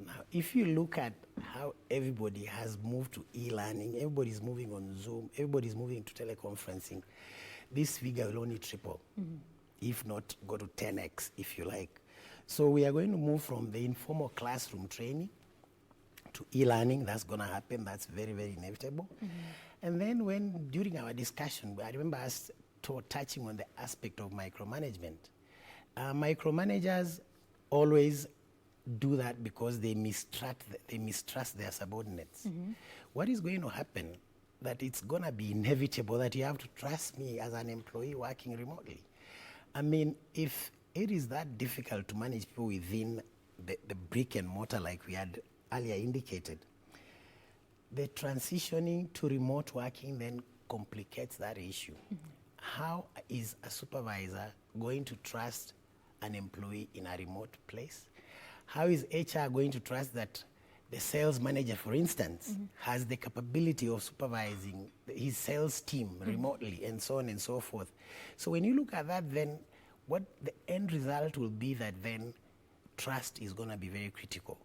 Now, if you look at how everybody has moved to e-learning, everybody's moving on Zoom, everybody's moving to teleconferencing, this figure will only triple, if not go to 10x, if you like. So we are going to move from the informal classroom training to e-learning. That's going to happen. That's very, very inevitable. And then during our discussion, I remember us touching on the aspect of micromanagement. Micromanagers always do that because they mistrust their subordinates. What is going to happen, that it's going to be inevitable that you have to trust me as an employee working remotely. I mean, if it is that difficult to manage people within the brick and mortar like we had earlier indicated, the transitioning to remote working then complicates that issue. How is a supervisor going to trust an employee in a remote place? How is HR going to trust that the sales manager, for instance, has the capability of supervising his sales team remotely, and so on and so forth? So when you look at that, then what the end result will be that then trust is going to be very critical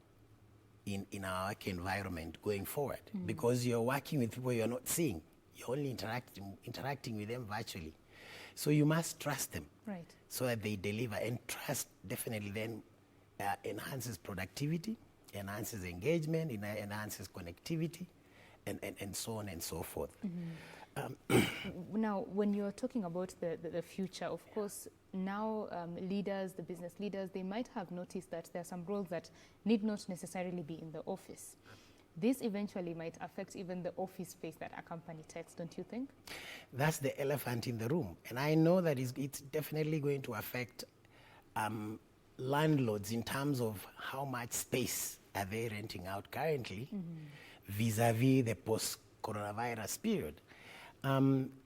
in our work environment going forward, because you're working with people you're not seeing. You're only interacting with them virtually. So you must trust them, right, so that they deliver. And trust definitely then enhances productivity, enhances engagement, enhances connectivity, and so on and so forth. Now, when you're talking about the future, of course, now leaders, the business leaders, they might have noticed that there are some roles that need not necessarily be in the office. This eventually might affect even the office space that a company takes, don't you think? That's the elephant in the room. And I know that it's definitely going to affect landlords in terms of how much space are they renting out currently vis-a-vis the post-coronavirus period.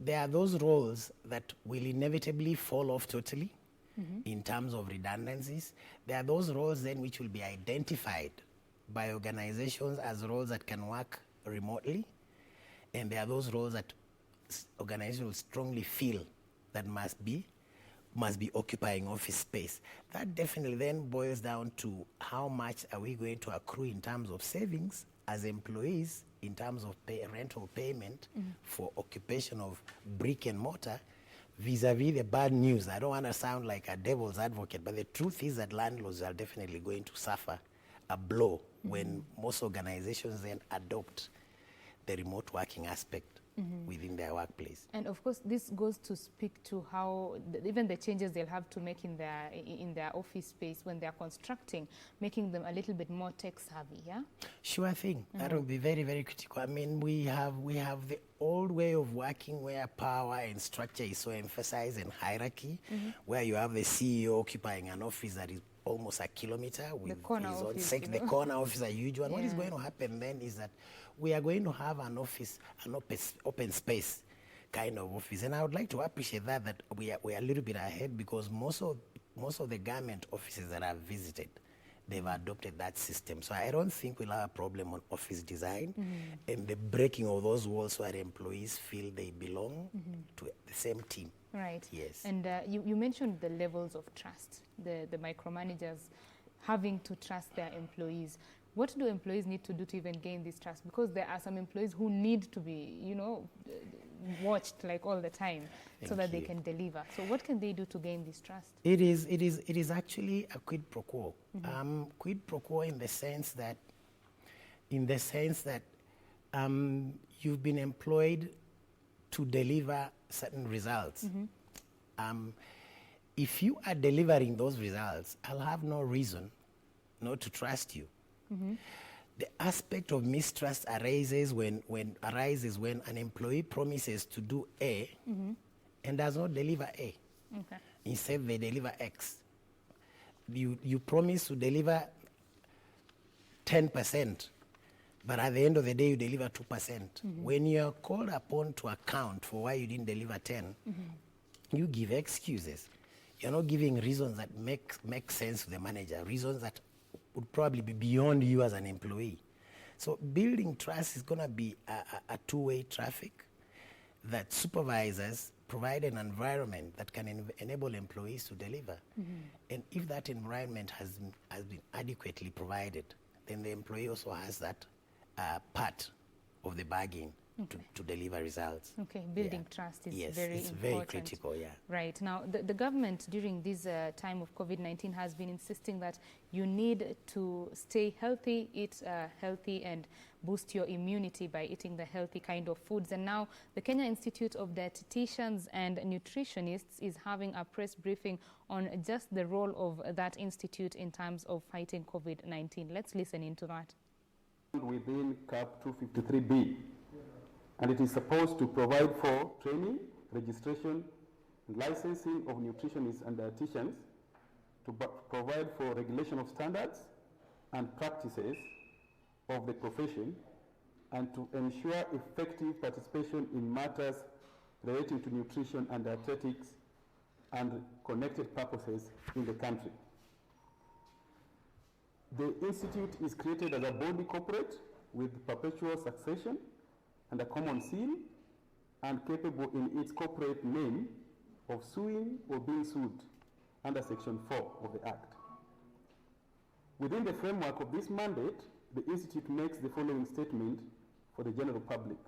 There are those roles that will inevitably fall off totally in terms of redundancies. There are those roles then which will be identified by organizations as roles that can work remotely. And there are those roles that organizations will strongly feel that must be occupying office space. That definitely then boils down to how much are we going to accrue in terms of savings as employees, in terms of rental payment for occupation of brick and mortar, vis-a-vis the bad news. I don't want to sound like a devil's advocate, but the truth is that landlords are definitely going to suffer a blow when most organizations then adopt the remote working aspect within their workplace. And of course, this goes to speak to how even the changes they'll have to make in their office space when they're constructing, making them a little bit more tech savvy, yeah? Sure thing. That will be very, very critical. I mean, we have the old way of working where power and structure is so emphasized, and hierarchy, where you have the CEO occupying an office that is almost a kilometer with his own the corner office, a huge one. What is going to happen then is that we are going to have an office, an open space kind of office. And I would like to appreciate that we are a little bit ahead, because most of the government offices that I've visited, they've adopted that system. So I don't think we'll have a problem on office design and the breaking of those walls where employees feel they belong to the same team. Right. Yes. And you mentioned the levels of trust, the micromanagers having to trust their employees. What do employees need to do to even gain this trust? Because there are some employees who need to be, watched like all the time so that they can deliver. So what can they do to gain this trust? It is actually a quid pro quo. Quid pro quo in the sense that you've been employed to deliver certain results. If you are delivering those results, I'll have no reason not to trust you. The aspect of mistrust arises when an employee promises to do A and does not deliver A. Okay. Instead, they deliver X. You promise to deliver 10%, but at the end of the day, you deliver 2%. When you're called upon to account for why you didn't deliver 10, you give excuses. You're not giving reasons that make sense to the manager, reasons that would probably be beyond you as an employee. So building trust is going to be a two-way traffic that supervisors provide an environment that can enable employees to deliver. And if that environment has been adequately provided, then the employee also has that part of the bargain to deliver results. Okay, building trust is very it's important. very critical, Right. Now, the government during this time of COVID-19 has been insisting that you need to stay healthy, eat healthy, and boost your immunity by eating the healthy kind of foods. And now, the Kenya Institute of Dietitians and Nutritionists is having a press briefing on just the role of that institute in terms of fighting COVID-19. Let's listen into that. Within CAP 253B. And it is supposed to provide for training, registration, and licensing of nutritionists and dietitians, to provide for regulation of standards and practices of the profession, and to ensure effective participation in matters relating to nutrition and dietetics and connected purposes in the country. The institute is created as a body corporate with perpetual succession and a common seal, and capable in its corporate name of suing or being sued under Section 4 of the Act. Within the framework of this mandate, the Institute makes the following statement for the general public.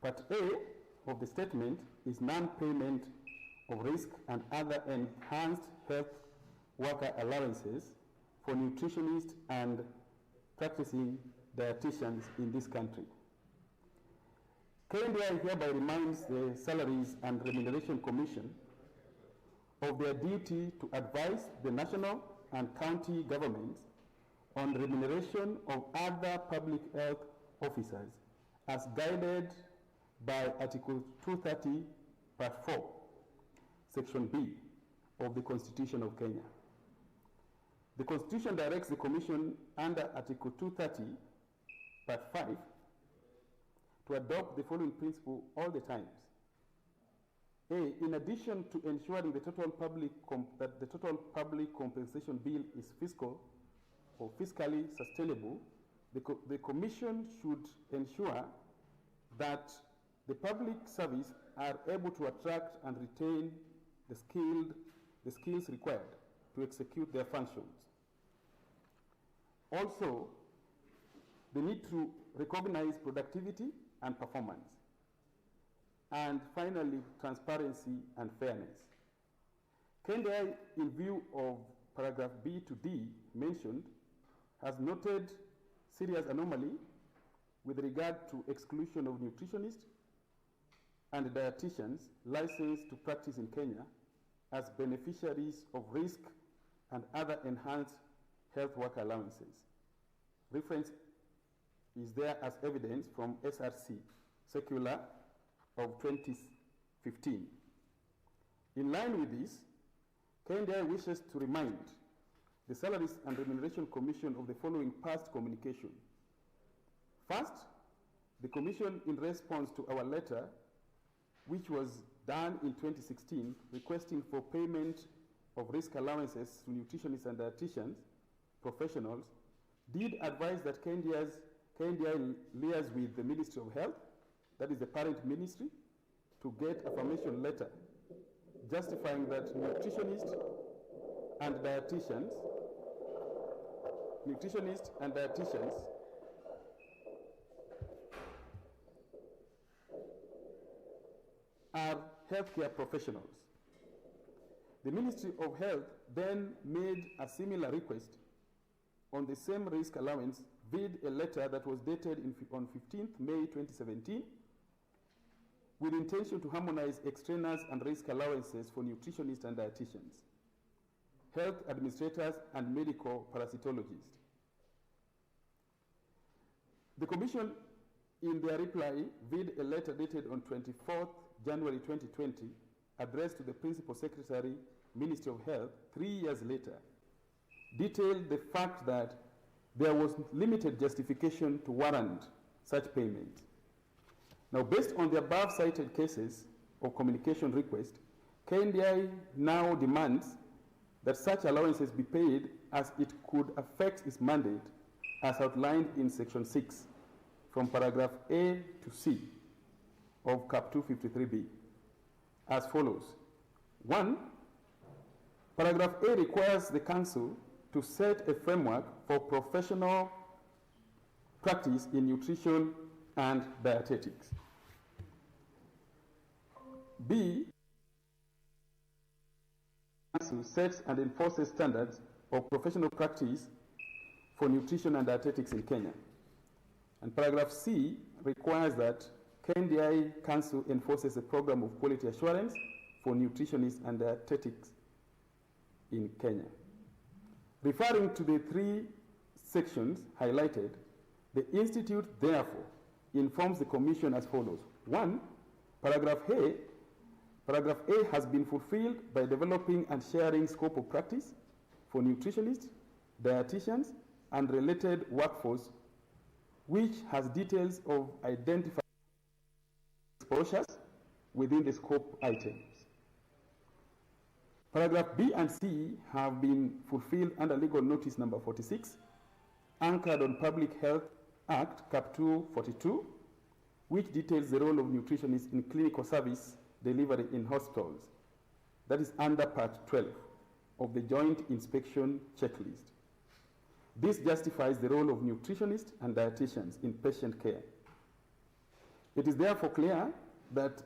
Part A of the statement is non-payment of risk and other enhanced health worker allowances for nutritionists and practicing dietitians in this country. KNDI hereby reminds the Salaries and Remuneration Commission of their duty to advise the national and county governments on remuneration of other public health officers as guided by Article 230, Part 4, Section B of the Constitution of Kenya. The Constitution directs the Commission under Article 230, Part 5, to adopt the following principle all the times. A, in addition to ensuring that the total public compensation bill is fiscal or fiscally sustainable, the Commission should ensure that the public service are able to attract and retain the skills required to execute their functions. Also, they need to recognize productivity and performance. And finally, transparency and fairness. KNDI, in view of paragraph B to D mentioned, has noted serious anomaly with regard to exclusion of nutritionists and dietitians licensed to practice in Kenya as beneficiaries of risk and other enhanced health worker allowances. Reference is there as evidence from SRC, Circular of 2015. In line with this, KNDI wishes to remind the Salaries and Remuneration Commission of the following past communication. First, the Commission, in response to our letter, which was done in 2016, requesting for payment of risk allowances to nutritionists and dietitians professionals did advise that KNDI liaise with the Ministry of Health, that is the parent ministry, to get affirmation letter justifying that nutritionists and dietitians are healthcare professionals. The Ministry of Health then made a similar request on the same risk allowance via a letter that was dated on 15th May 2017 with intention to harmonize extraneous and risk allowances for nutritionists and dietitians, health administrators, and medical parasitologists. The Commission, in their reply, via a letter dated on 24th January 2020, addressed to the Principal Secretary, Ministry of Health, 3 years later, detailed the fact that there was limited justification to warrant such payment. Now, based on the above cited cases of communication request, KNDI now demands that such allowances be paid as it could affect its mandate as outlined in Section 6 from paragraph A to C of Cap 253B as follows. 1. Paragraph A requires the Council to set a framework for professional practice in nutrition and dietetics. B. Council sets and enforces standards of professional practice for nutrition and dietetics in Kenya. And paragraph C requires that KNDI Council enforces a program of quality assurance for nutritionists and dietetics in Kenya. Referring to the three sections highlighted, the Institute therefore informs the Commission as follows. 1. Paragraph A has been fulfilled by developing and sharing scope of practice for nutritionists, dietitians, and related workforce, which has details of identified exposures within the scope items. Paragraph B and C have been fulfilled under legal notice number 46, anchored on Public Health Act, Cap 242, which details the role of nutritionists in clinical service delivery in hospitals. That is under Part 12 of the Joint Inspection Checklist. This justifies the role of nutritionists and dietitians in patient care. It is therefore clear that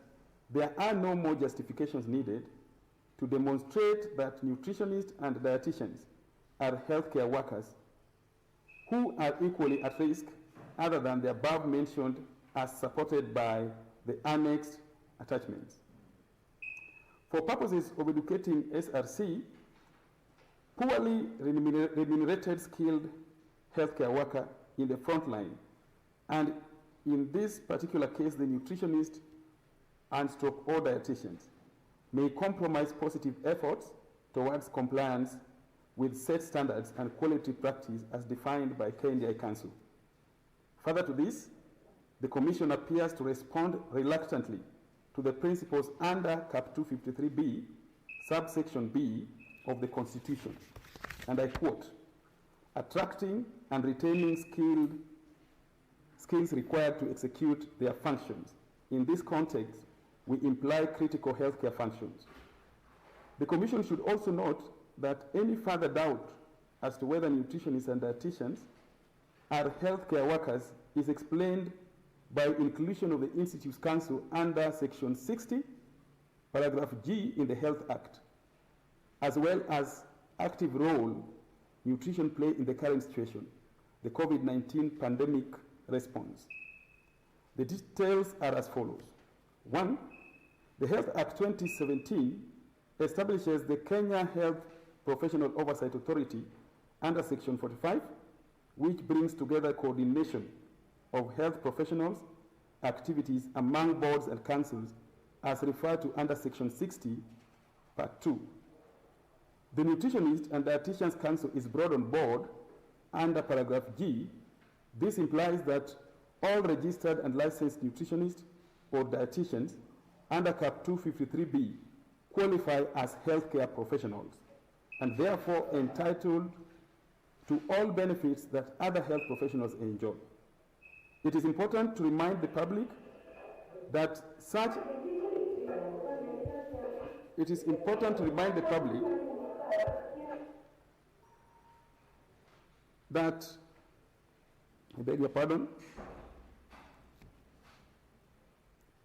there are no more justifications needed to demonstrate that nutritionists and dietitians are healthcare workers who are equally at risk other than the above mentioned as supported by the annexed attachments. For purposes of educating SRC, poorly remunerated skilled healthcare worker in the front line, and in this particular case, the nutritionist and or dietitians, may compromise positive efforts towards compliance with set standards and quality practice as defined by KNDI Council. Further to this, the Commission appears to respond reluctantly to the principles under Cap 253B, subsection B of the Constitution, and I quote, attracting and retaining skills required to execute their functions. In this context, we imply critical healthcare functions. The Commission should also note that any further doubt as to whether nutritionists and dietitians are healthcare workers is explained by inclusion of the Institute's Council under Section 60, Paragraph G in the Health Act, as well as active role nutrition play in the current situation, the COVID-19 pandemic response. The details are as follows. 1. The Health Act 2017 establishes the Kenya Health Professional Oversight Authority under Section 45, which brings together coordination of health professionals' activities among boards and councils as referred to under Section 60, Part 2. The Nutritionist and Dietitians Council is brought on board under Paragraph G. This implies that all registered and licensed nutritionists or dietitians under Cap 253B qualify as healthcare professionals and therefore entitled to all benefits that other health professionals enjoy. It is important to remind the public that I beg your pardon,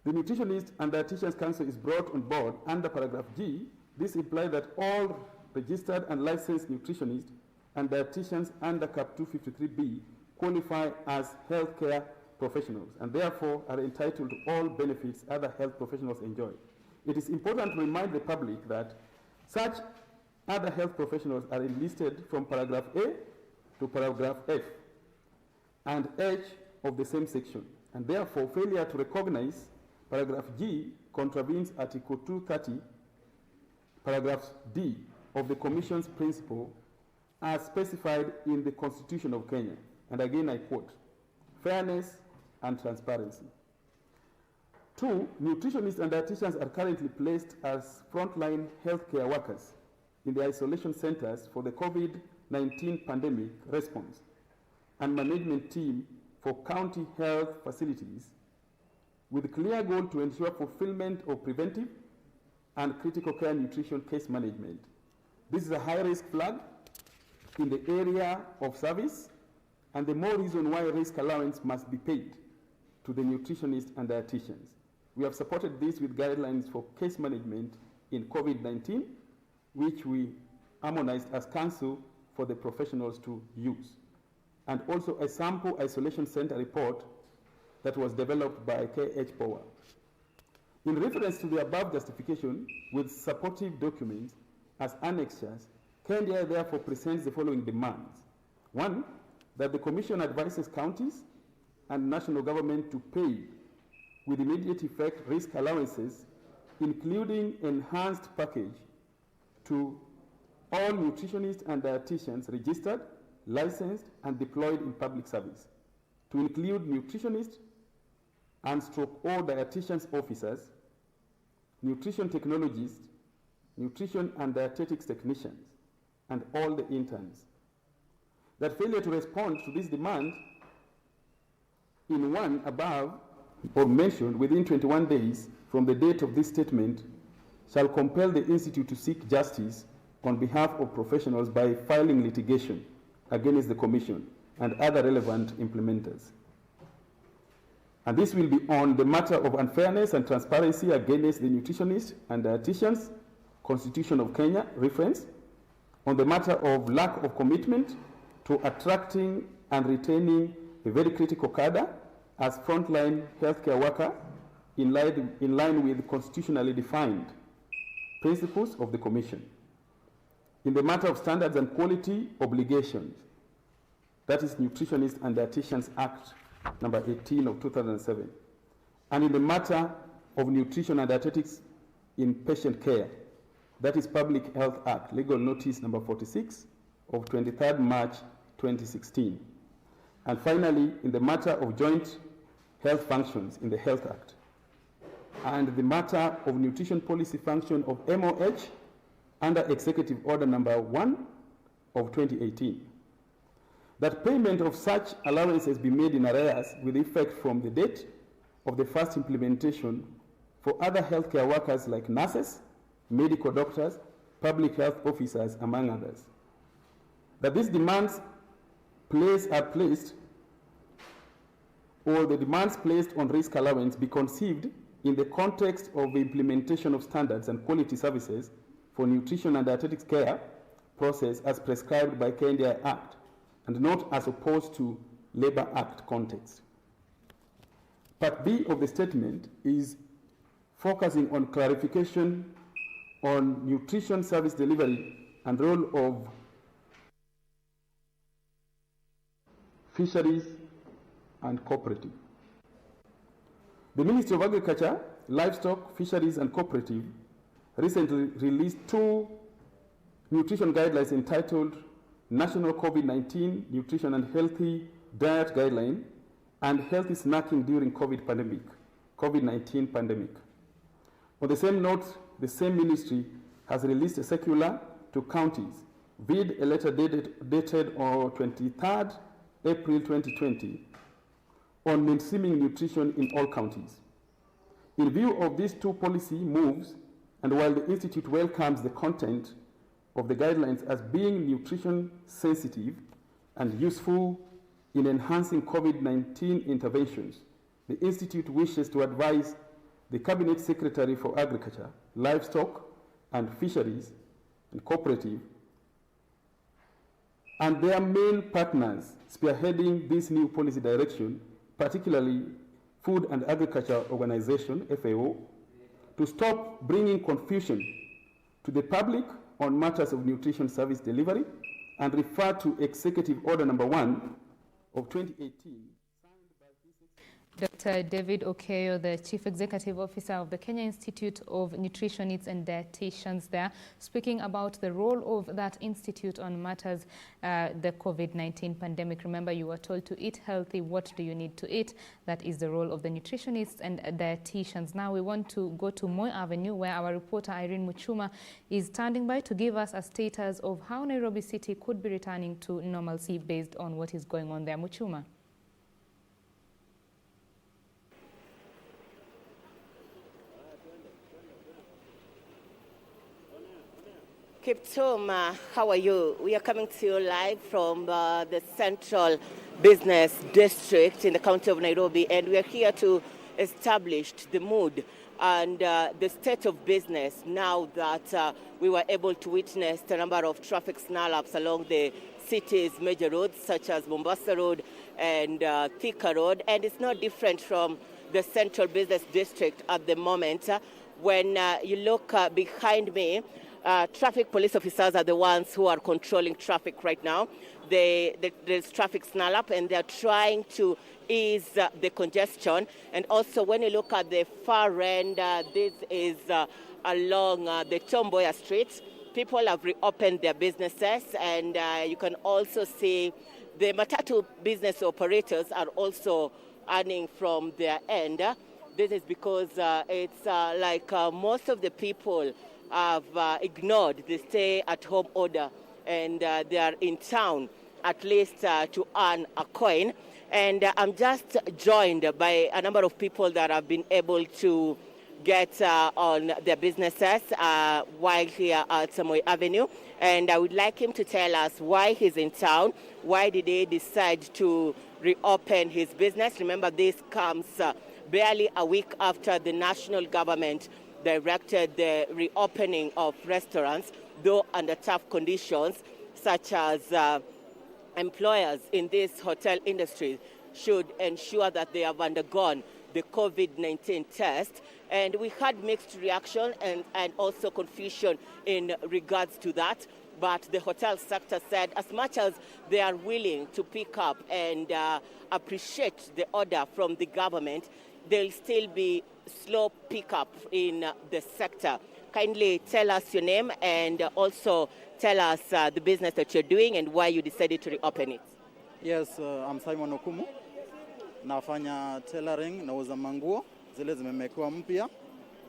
the Nutritionist and Dietitians Council is brought on board under paragraph G. This implies that all registered and licensed nutritionists and dietitians under Cap 253B qualify as healthcare professionals and therefore are entitled to all benefits other health professionals enjoy. It is important to remind the public that such other health professionals are enlisted from paragraph A to paragraph F and H of the same section, and therefore failure to recognize paragraph G contravenes Article 230, paragraph D of the Commission's principle as specified in the Constitution of Kenya. And again I quote, fairness and transparency. 2, nutritionists and dietitians are currently placed as frontline healthcare workers in the isolation centers for the COVID-19 pandemic response and management team for county health facilities with a clear goal to ensure fulfillment of preventive and critical care nutrition case management. This is a high-risk flag in the area of service, and the more reason why risk allowance must be paid to the nutritionists and dietitians. We have supported this with guidelines for case management in COVID-19, which we harmonized as council for the professionals to use, and also a sample isolation center report that was developed by KH Power. In reference to the above justification with supportive documents as annexures, KNDI therefore presents the following demands. 1, that the Commission advises counties and national government to pay with immediate effect risk allowances, including enhanced package to all nutritionists and dietitians registered, licensed, and deployed in public service, to include nutritionists and all dietitians officers, nutrition technologists, nutrition and dietetics technicians, and all the interns. That failure to respond to this demand in one above or mentioned within 21 days from the date of this statement shall compel the Institute to seek justice on behalf of professionals by filing litigation against the Commission and other relevant implementers. And this will be on the matter of unfairness and transparency against the nutritionists and dietitians, Constitution of Kenya reference, on the matter of lack of commitment to attracting and retaining a very critical cadre as frontline healthcare worker in line with constitutionally defined principles of the Commission. In the matter of standards and quality obligations, that is Nutritionists and Dietitians Act number 18 of 2007. And in the matter of nutrition and dietetics in patient care, that is Public Health Act, legal notice number 46 of 23rd March 2016. And finally, in the matter of joint health functions in the Health Act, and the matter of nutrition policy function of MOH under Executive Order number 1 of 2018. That payment of such allowances be made in arrears with effect from the date of the first implementation for other healthcare workers like nurses, medical doctors, public health officers, among others. That these demands are placed, or the demands placed on risk allowance be conceived in the context of the implementation of standards and quality services for nutrition and dietetics care process as prescribed by KNDI Act, and not as opposed to Labour Act context. Part B of the statement is focusing on clarification on nutrition service delivery and role of fisheries and cooperative. The Ministry of Agriculture, Livestock, Fisheries and Cooperative recently released 2 nutrition guidelines entitled National COVID-19 Nutrition and Healthy Diet Guideline and Healthy Snacking During COVID-19 Pandemic. On the same note, the same ministry has released a circular to counties vid a letter dated on 23rd April 2020 on mainstreaming nutrition in all counties. In view of these two policy moves, and while the Institute welcomes the content of the guidelines as being nutrition sensitive and useful in enhancing COVID-19 interventions, the Institute wishes to advise the Cabinet Secretary for Agriculture, Livestock and Fisheries and Cooperative and their main partners spearheading this new policy direction, particularly Food and Agriculture Organization, FAO, to stop bringing confusion to the public on matters of nutrition service delivery and refer to Executive Order Number 1 of 2018. Dr. David Okeyo, the Chief Executive Officer of the Kenya Institute of Nutritionists and Dietitians there, speaking about the role of that institute on matters the COVID-19 pandemic. Remember, you were told to eat healthy. What do you need to eat? That is the role of the nutritionists and dietitians. Now we want to go to Moi Avenue, where our reporter Irene Muchuma is standing by to give us a status of how Nairobi City could be returning to normalcy based on what is going on there. Muchuma. Kiptum, how are you? We are coming to you live from the Central Business District in the county of Nairobi, and we are here to establish the mood and the state of business now that we were able to witness a number of traffic snarl-ups along the city's major roads, such as Mombasa Road and Thika Road, and it's not different from the Central Business District at the moment. When you look behind me, traffic police officers are the ones who are controlling traffic right now. There's traffic snarl-up, and they're trying to ease the congestion. And also, when you look at the far end, this is along the Tomboya Street. People have reopened their businesses, and you can also see the matatu business operators are also earning from their end. This is because it's like most of the people have ignored the stay-at-home order, and they are in town at least to earn a coin. And I'm just joined by a number of people that have been able to get on their businesses while here at Moi Avenue. And I would like him to tell us why he's in town, why did he decide to reopen his business. Remember, this comes barely a week after the national government directed the reopening of restaurants, though under tough conditions, such as employers in this hotel industry should ensure that they have undergone the COVID-19 test. And we had mixed reaction and also confusion in regards to that. But the hotel sector said as much as they are willing to pick up and appreciate the order from the government, there'll still be slow pickup in the sector. Kindly tell us your name and also tell us the business that you're doing and why you decided to reopen it. Yes, I'm Simon Okumu. Nafanya tailoring, nauza manguo, zile zimemekiwa mpya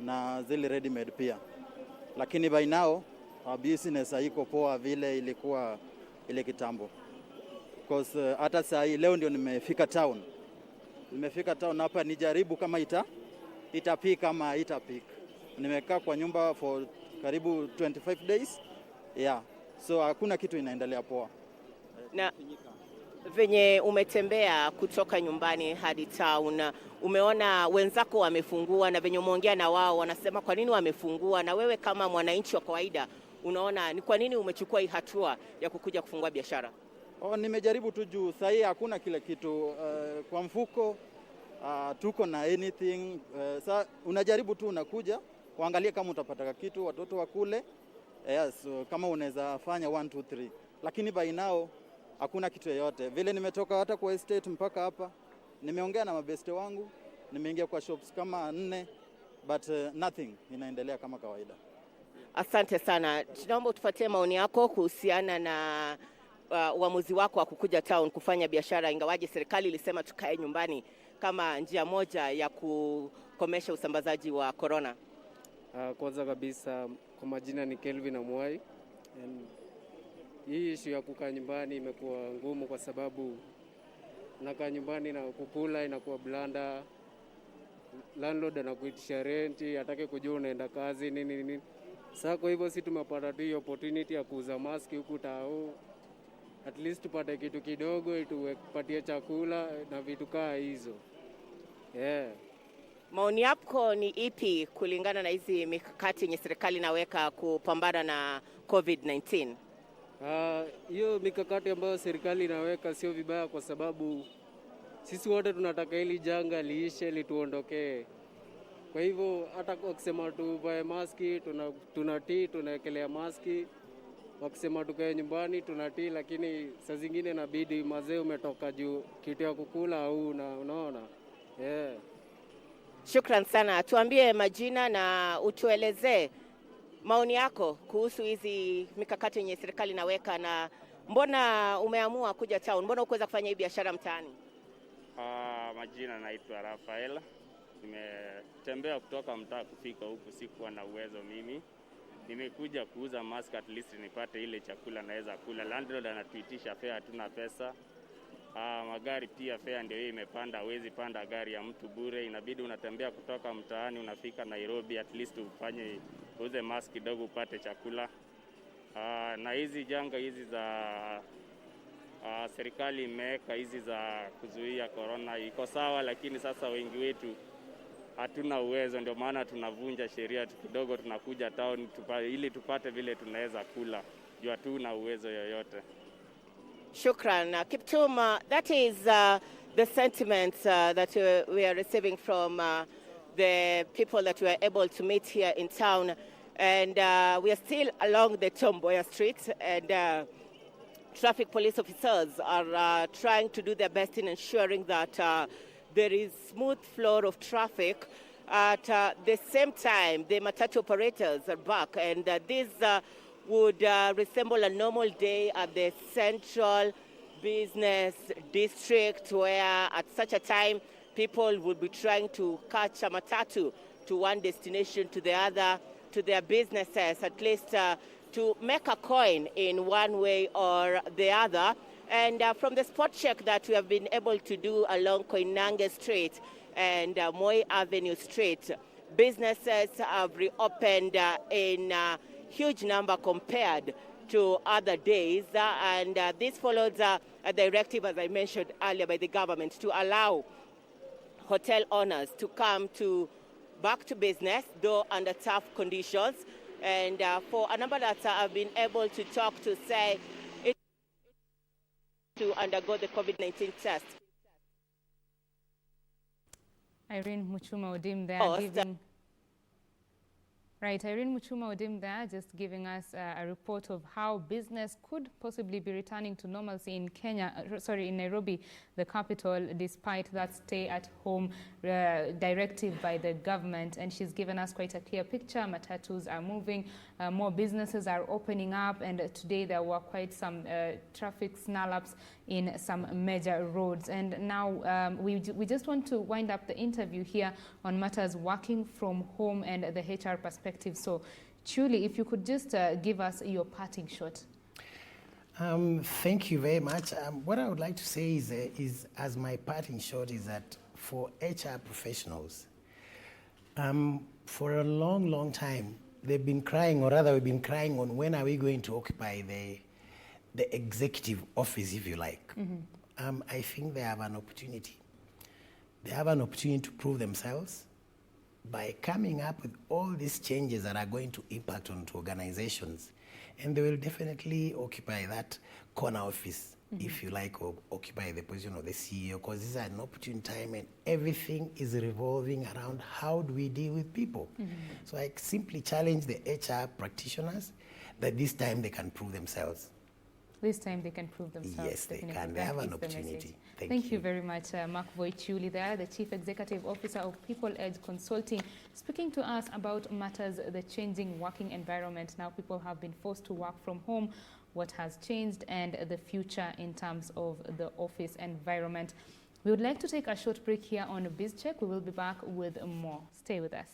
na zile ready made pia. Lakini by now, business haiko poa vile ilikuwa ile kitambo. Because hata saa hii leo ndio nimefika town. Nimefika town hapa nijaribu kama itapika ama haitapika. Nimekaa kwa nyumba for karibu 25 days. Yeah. So hakuna kitu inaendelea poa. Na venye umetembea kutoka nyumbani hadi town, umeona wenzako wamefungua na venye umeongea na wao wanasema kwa nini wamefungua, na wewe kama mwananchi wa kawaida unaona ni kwa nini umechukua hii hatua ya kukuja kufungua biashara? Nimejaribu tu juu sahi hakuna kile kitu kwa mfuko, tuko na anything. Sasa unajaribu tu unakuja uangalie kama utapata kitu watoto wakule. Yes, kama unaweza fanya 1 2 3. Lakini by now hakuna kitu yoyote. Vile nimetoka hata kwa estate mpaka hapa, nimeongea na mabeste wangu, nimeingia kwa shops kama 4, but nothing inaendelea kama kawaida. Asante sana. Tunaomba utupatie maoni yako kuhusiana na uamuzi wako wa kukuja town kufanya biashara, ingawaje serikali ilisema tukae nyumbani kama njia moja ya kukomesha usambazaji wa corona. Kwanza kabisa kwa majina ni Kelvin Amwai. hii issue ya kukaa nyumbani imekuwa ngumu kwa sababu nakaa nyumbani na kukula inakuwa blanda. Landlord anakuitisha renti, hataki kujua unaenda kazi nini. Sasa kwa hivyo si tumepata tu hiyo opportunity ya kuuza maski huku tao. At least tupate kitu kidogo itupatie chakula na vitu kaa hizo. Yeah. Maoni yako ni ipi kulingana na hizi mikakati yenye serikali inaweka kupambana na COVID-19? Hiyo mikakati ambayo serikali inaweka sio vibaya kwa sababu sisi wote tunataka hili janga liishe lituondokee. Kwa hivyo hata wakisema tuvae maski, tunatii, tunaekelea maski. Wakisema tukae nyumbani, tunatii, lakini saa zingine inabidi mazee umetoka juu kitu ya kukula au unaona. Yeah. Shukran sana. Tuambie majina na utuelezee maoni yako kuhusu hizi mikakati yenye serikali inaweka, na mbona umeamua kuja town? Mbona ukuweza kufanya hii biashara mtaani? Majina naitwa Rafael. Nimetembea kutoka mtaa kufika huku, sikuwa na uwezo mimi. Nimekuja kuuza mask, at least nipate ile chakula naweza kula. Landlord anatuitisha fare, hatuna pesa. Magari pia fare ndio hii imepanda, huwezi panda gari ya mtu bure. Inabidi unatembea kutoka mtaani unafika Nairobi, at least uuze mask kidogo upate chakula. Na hizi janga hizi za serikali imeweka hizi za kuzuia corona iko sawa, lakini sasa wengi wetu hatuna uwezo, ndio maana tunavunja sheria kidogo, tunakuja town ili tupate vile tunaweza kula. Juu hatuna uwezo yoyote. Shukran. Kiptum, that is the sentiment that we are receiving from the people that we are able to meet here in town. And we are still along the Tomboya Street, and traffic police officers are trying to do their best in ensuring that there is smooth flow of traffic. At the same time, the matatu operators are back, and this would resemble a normal day at the central business district, where at such a time people would be trying to catch a matatu to one destination to the other, to their businesses, at least to make a coin in one way or the other. And from the spot check that we have been able to do along Koinange Street and Moi Avenue Street, businesses have reopened in huge number compared to other days, and this follows a directive, as I mentioned earlier, by the government to allow hotel owners to come back to business, though under tough conditions. And for a number that I've been able to talk to, say it to undergo the COVID-19 test. Irene Muchuma Odim there giving... Right, Irene Muchuma Odim there just giving us a report of how business could possibly be returning to normalcy in in Nairobi, the capital, despite that stay-at-home directive by the government. And she's given us quite a clear picture. Matatus are moving, more businesses are opening up, and today there were quite some traffic snarl-ups in some major roads. And now we just want to wind up the interview here on matters working from home and the HR perspective. So, Chuli, if you could just give us your parting shot. Thank you very much. What I would like to say is as my parting shot is that for HR professionals, for a long, long time, they've been crying, or rather we've been crying on when are we going to occupy the executive office, if you like. Mm-hmm. I think they have an opportunity. They have an opportunity to prove themselves by coming up with all these changes that are going to impact onto organizations. And they will definitely occupy that corner office, mm-hmm. if you like, or occupy the position of the CEO, because this is an opportune time and everything is revolving around how do we deal with people. Mm-hmm. So I simply challenge the HR practitioners that this time they can prove themselves. This time they can prove themselves. Yes, they can. They have an opportunity. Thank you very much, Mark Voichuli there, the Chief Executive Officer of People Edge Consulting, speaking to us about matters, the changing working environment. Now people have been forced to work from home, what has changed, and the future in terms of the office environment. We would like to take a short break here on BizCheck. We will be back with more. Stay with us.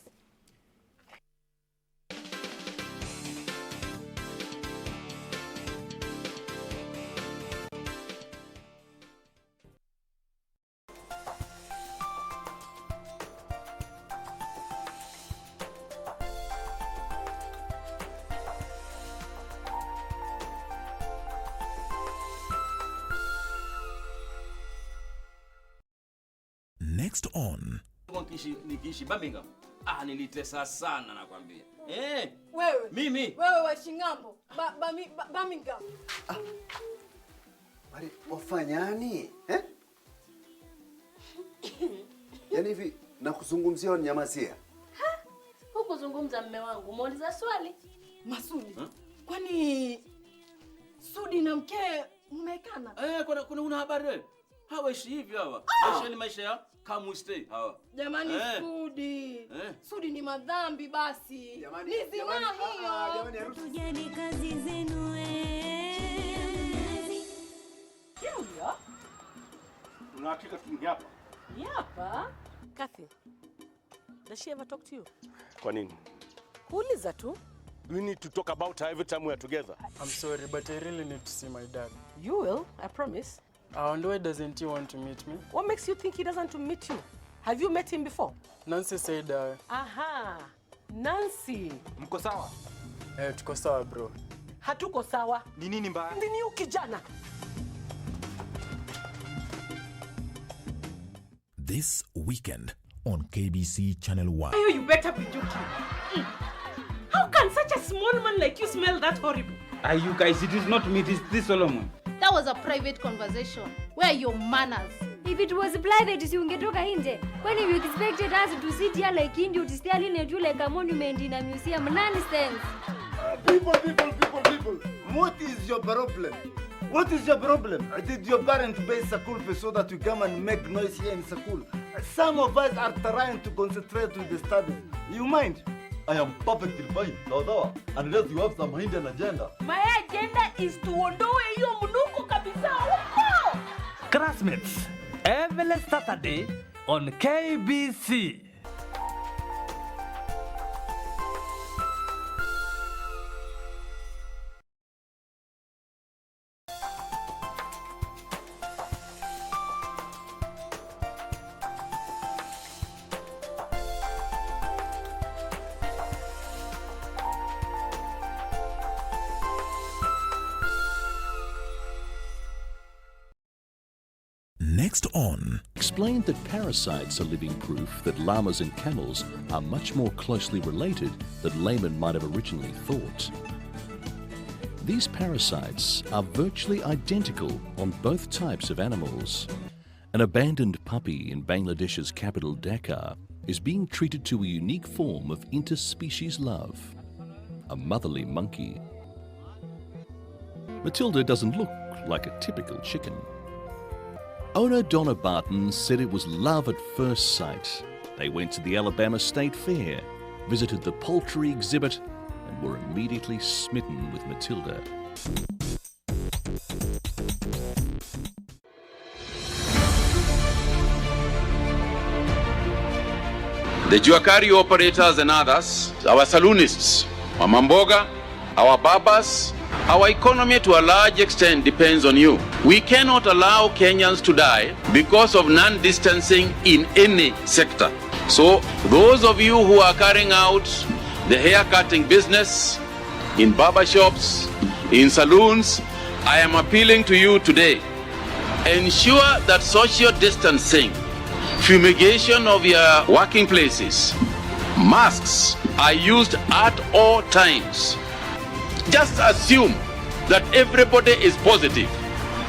Next on. Nikiishi Birmingham. Nilitesa sana nakwambia. Wewe. Mimi. Wewe wa Shingambo. Birmingham. Bali wafanyani? Yaani hivi nakuzungumzia unyamazia. Hukuzungumza mume wangu. Muuliza swali. Masudi. Kwani Sudi na mke mmekana? Kuna una habari wewe? Hawaishi hivi hawa. Maisha ni maisha ya come stay hawa. Jamani Sudi. Sudi ni madhambi basi. Jamani, ni zina hiyo. Jamani tujeni kazi zenu Julia. Una hakika tuingia hapa? Hapa. Kathy, does she ever talk to you? Kwa nini? Kuuliza tu. We need to talk about her every time we are together. I'm sorry, but I really need to see my dad. You will, I promise. And why doesn't he want to meet me? What makes you think he doesn't want to meet you? Have you met him before? Nancy said, Aha, Nancy. Mko sawa? Tuko sawa bro. Hatuko sawa. Ni nini mbaya? Nini ukijana? This weekend on KBC Channel 1. You better be joking. How can such a small man like you smell that horrible? You guys, it is not me, it is this Solomon. That was a private conversation. Where are your manners? If it was private, si ungetoka nje. When you expected us to sit here like India, to stay in you like a monument in a museum. Nonsense. People. What is your problem? What is your problem? Did your parents pay school fee so that you come and make noise here in school? Some of us are trying to concentrate with the studies. You mind? I am perfectly fine, Dawa, unless you have some hidden agenda. My agenda is to ondoe hiyo mnuko kabisa huko. Classmates, every Saturday on KBC. Next on. Explained that parasites are living proof that llamas and camels are much more closely related than laymen might have originally thought. These parasites are virtually identical on both types of animals. An abandoned puppy in Bangladesh's capital Dhaka is being treated to a unique form of interspecies love, a motherly monkey. Matilda doesn't look like a typical chicken. Owner Donna Barton said it was love at first sight. They went to the Alabama State Fair, visited the poultry exhibit, and were immediately smitten with Matilda. The Juakari operators and others, our saloonists, Mama Mboga, our barbers, our economy to a large extent depends on you. We cannot allow Kenyans to die because of non-distancing in any sector. So those of you who are carrying out the hair-cutting business, in barbershops, in saloons, I am appealing to you today. Ensure that social distancing, fumigation of your working places, masks are used at all times. Just assume that everybody is positive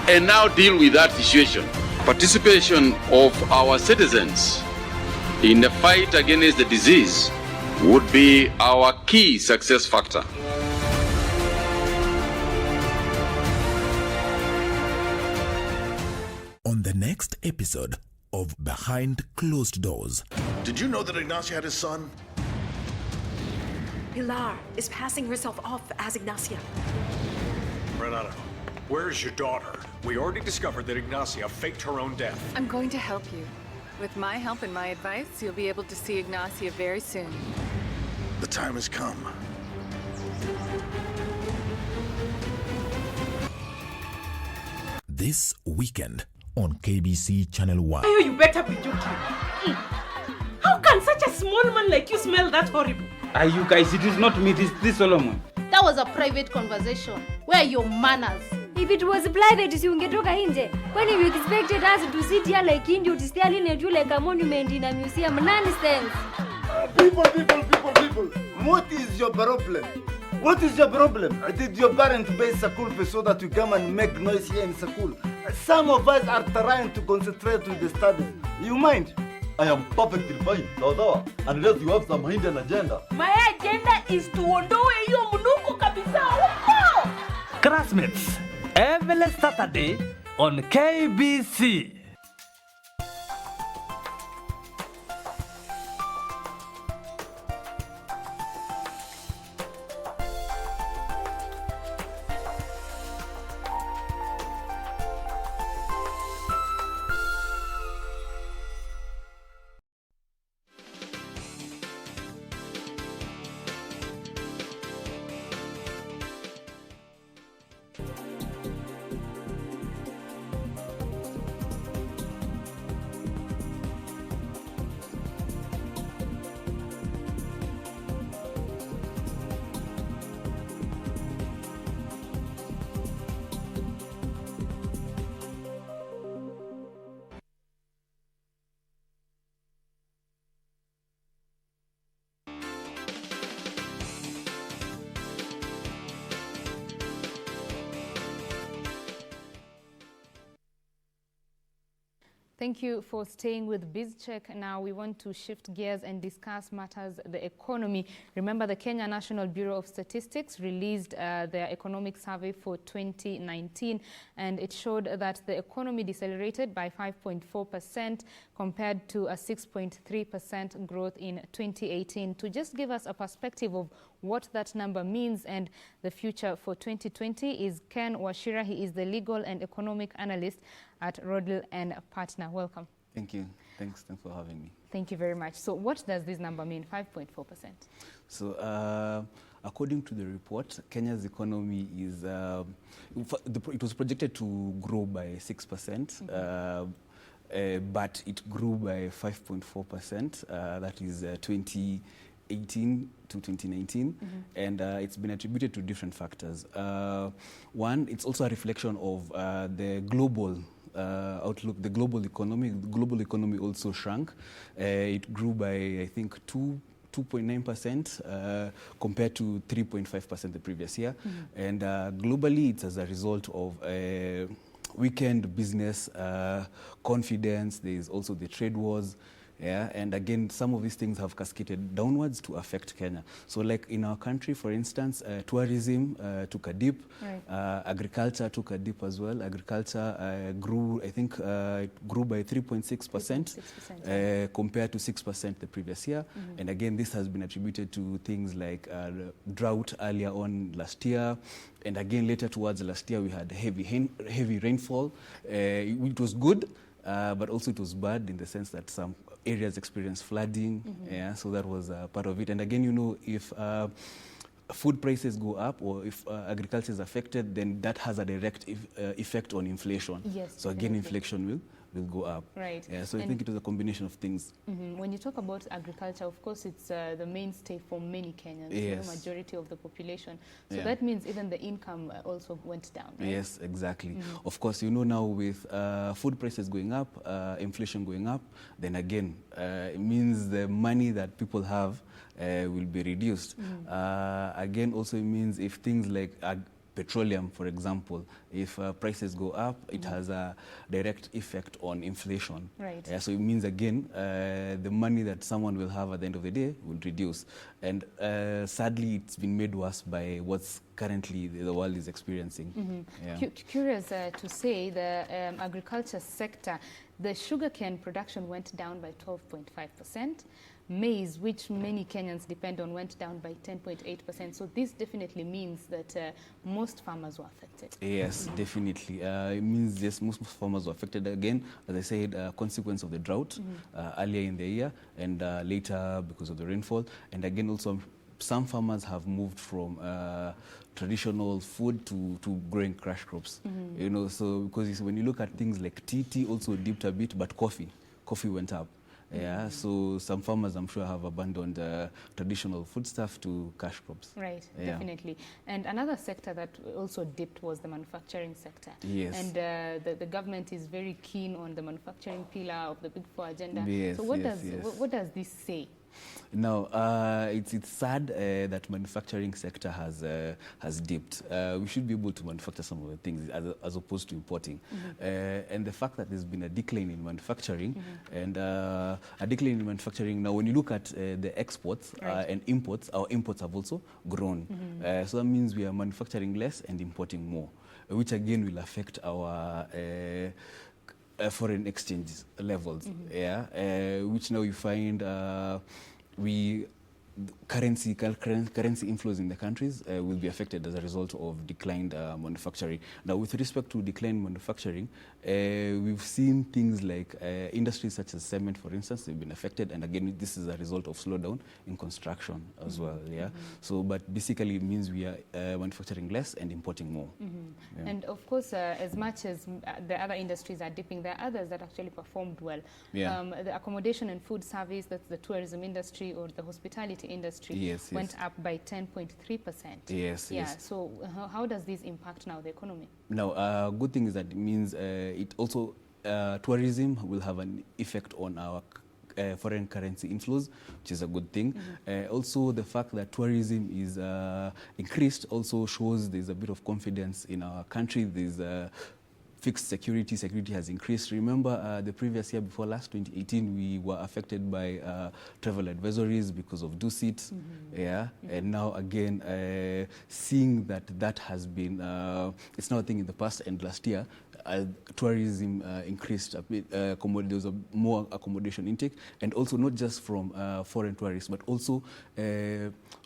and now deal with that situation. Participation of our citizens in the fight against the disease would be our key success factor. On the next episode of Behind Closed Doors. Did you know that Ignacio had a son? Pilar is passing herself off as Ignacia. Renato, where's your daughter? We already discovered that Ignacia faked her own death. I'm going to help you. With my help and my advice, you'll be able to see Ignacia very soon. The time has come. This weekend on KBC Channel 1. You better be joking. How can such a small man like you smell that horrible? You guys, it is not me, it is this Solomon. That was a private conversation. Where are your manners? If it was private, si ungetoka nje. Kwani you expected us to sit here like India to stay in like a monument in a museum? Nonsense. People. What is your problem? What is your problem? Did your parents pay school fee so that you come and make noise here in school? Some of us are trying to concentrate with the studies. You mind? I am perfectly fine. Sawa, unless you have some hidden agenda. My agenda is to ondoe hiyo mnuko kabisa huko. Classmates, every Saturday on KBC. Thank you for staying with BizCheck. Now we want to shift gears and discuss matters the economy. Remember, the Kenya National Bureau of Statistics released their economic survey for 2019, and it showed that the economy decelerated by 5.4% compared to a 6.3% growth in 2018. To just give us a perspective of what that number means and the future for 2020 is Ken Washira. He is the legal and economic analyst at Rodel and Partner. Welcome. Thank you. Thanks for having me. Thank you very much. So what does this number mean, 5.4%? So according to the report, Kenya's economy is, it was projected to grow by 6%, but it grew by 5.4%, that is 2018 to 2019, and it's been attributed to different factors. One, it's also a reflection of the global outlook, the global economy. The global economy also shrunk. It grew by, I think, 2.9% compared to 3.5% the previous year. And globally, it's as a result of weakened business confidence. There's also the trade wars. Yeah, and again, some of these things have cascaded downwards to affect Kenya. So like in our country, for instance, tourism took a dip, agriculture took a dip as well. Agriculture grew, I think, it grew by 3.6% compared to 6% the previous year. And again, this has been attributed to things like drought earlier on last year. And again, later towards last year, we had heavy rainfall. It was good, but also it was bad in the sense that some areas experienced flooding, yeah, so that was part of it. And again, you know, if food prices go up or if agriculture is affected, then that has a direct effect on inflation. Yes, so again, inflation will go up. Right. Yeah, so I think it was a combination of things. When you talk about agriculture, of course, it's the mainstay for many Kenyans, yes, the majority of the population. So that means even the income also went down, right? Yes, exactly. Of course, you know, now with food prices going up, inflation going up, then again, it means the money that people have will be reduced. Again, also it means if things like petroleum, for example, if prices go up, it has a direct effect on inflation. Right. So it means, again, the money that someone will have at the end of the day will reduce. And sadly, it's been made worse by what's currently the world is experiencing. Curious to say, the agriculture sector, the sugarcane production went down by 12.5%. Maize, which many Kenyans depend on, went down by 10.8%. So this definitely means that most farmers were affected. Yes, definitely. It means, yes, most farmers were affected. Again, as I said, consequence of the drought earlier in the year and later because of the rainfall. And again, also, some farmers have moved from traditional food to growing crush crops. You know, so because when you look at things like tea also dipped a bit, but coffee went up. Yeah, so some farmers, I'm sure, have abandoned traditional foodstuff to cash crops. Right, Yeah. definitely. And another sector that also dipped was the manufacturing sector. Yes. And the government is very keen on the manufacturing pillar of the Big Four agenda. Yes, so what yes. what does this say? Now, it's sad that manufacturing sector has dipped. We should be able to manufacture some of the things as opposed to importing. And the fact that there's been a decline in manufacturing and a decline in manufacturing. Now, when you look at the exports and imports, our imports have also grown. So that means we are manufacturing less and importing more, which again will affect our foreign exchange levels, which now you find currency inflows in the countries will be affected as a result of declined manufacturing. Now, with respect to declined manufacturing, we've seen things like industries such as cement, for instance, they've been affected, and again, this is a result of slowdown in construction as well. So, but basically, it means we are manufacturing less and importing more. And of course, as much as the other industries are dipping, there are others that actually performed well. The accommodation and food service, that's the tourism industry or the hospitality industry, went up by 10.3%. So how does this impact now the economy? Now, good thing is that it means it also tourism will have an effect on our foreign currency inflows, which is a good thing. Also, the fact that tourism is increased also shows there's a bit of confidence in our country. There's fixed security has increased. Remember the previous year before last, 2018, we were affected by travel advisories because of Dusit. And now again, seeing that has been, it's not a thing in the past, and last year, tourism increased a bit, there was a more accommodation intake, and also not just from foreign tourists, but also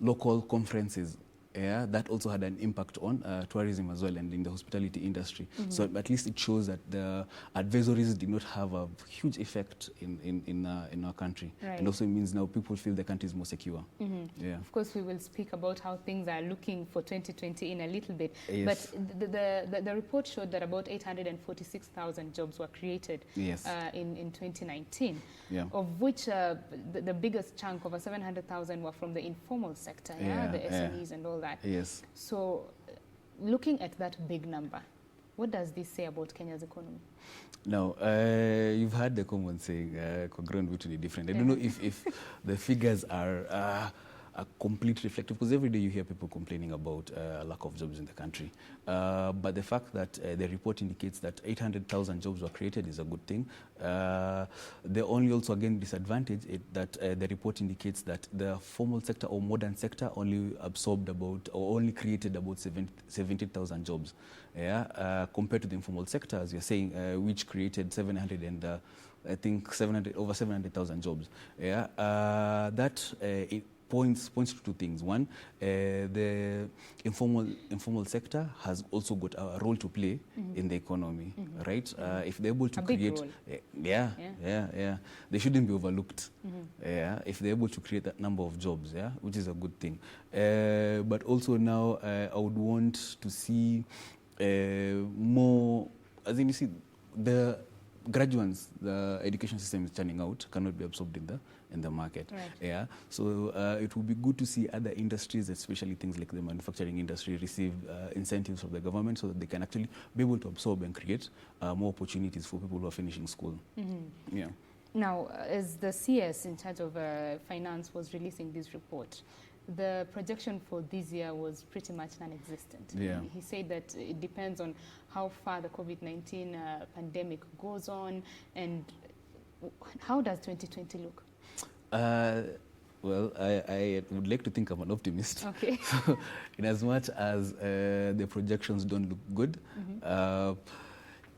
local conferences. That also had an impact on tourism as well, and in the hospitality industry. So at least it shows that the advisories did not have a huge effect in our country. And also it means now people feel the country is more secure. Of course, we will speak about how things are looking for 2020 in a little bit. But the report showed that about 846,000 jobs were created in 2019, of which the biggest chunk, over 700,000, were from the informal sector, the SMEs and all that. So looking at that big number, what does this say about Kenya's economy? Now, you've heard the common saying, ground vitu ni different. I don't know if the figures are a complete reflective, because every day you hear people complaining about lack of jobs in the country. But the fact that the report indicates that 800,000 jobs were created is a good thing. The only also again disadvantage is that the report indicates that the formal sector or modern sector only absorbed about, or only created about 70,000 jobs. Compared to the informal sector, as you're saying, which created 700 and I think over 700,000 jobs. That points to two things. One, the informal sector has also got a role to play in the economy, right? If they're able to create, they shouldn't be overlooked. If they're able to create that number of jobs, which is a good thing. But also now, I would want to see more. As in, you see, the graduates, the education system is turning out, cannot be absorbed in the market. So it would be good to see other industries, especially things like the manufacturing industry, receive incentives from the government so that they can actually be able to absorb and create more opportunities for people who are finishing school. Now, as the CS in charge of finance was releasing this report, the projection for this year was pretty much non-existent. He said that it depends on how far the COVID-19 pandemic goes on, and how does 2020 look? Well, I would like to think I'm an optimist. Okay. So, in as much as the projections don't look good,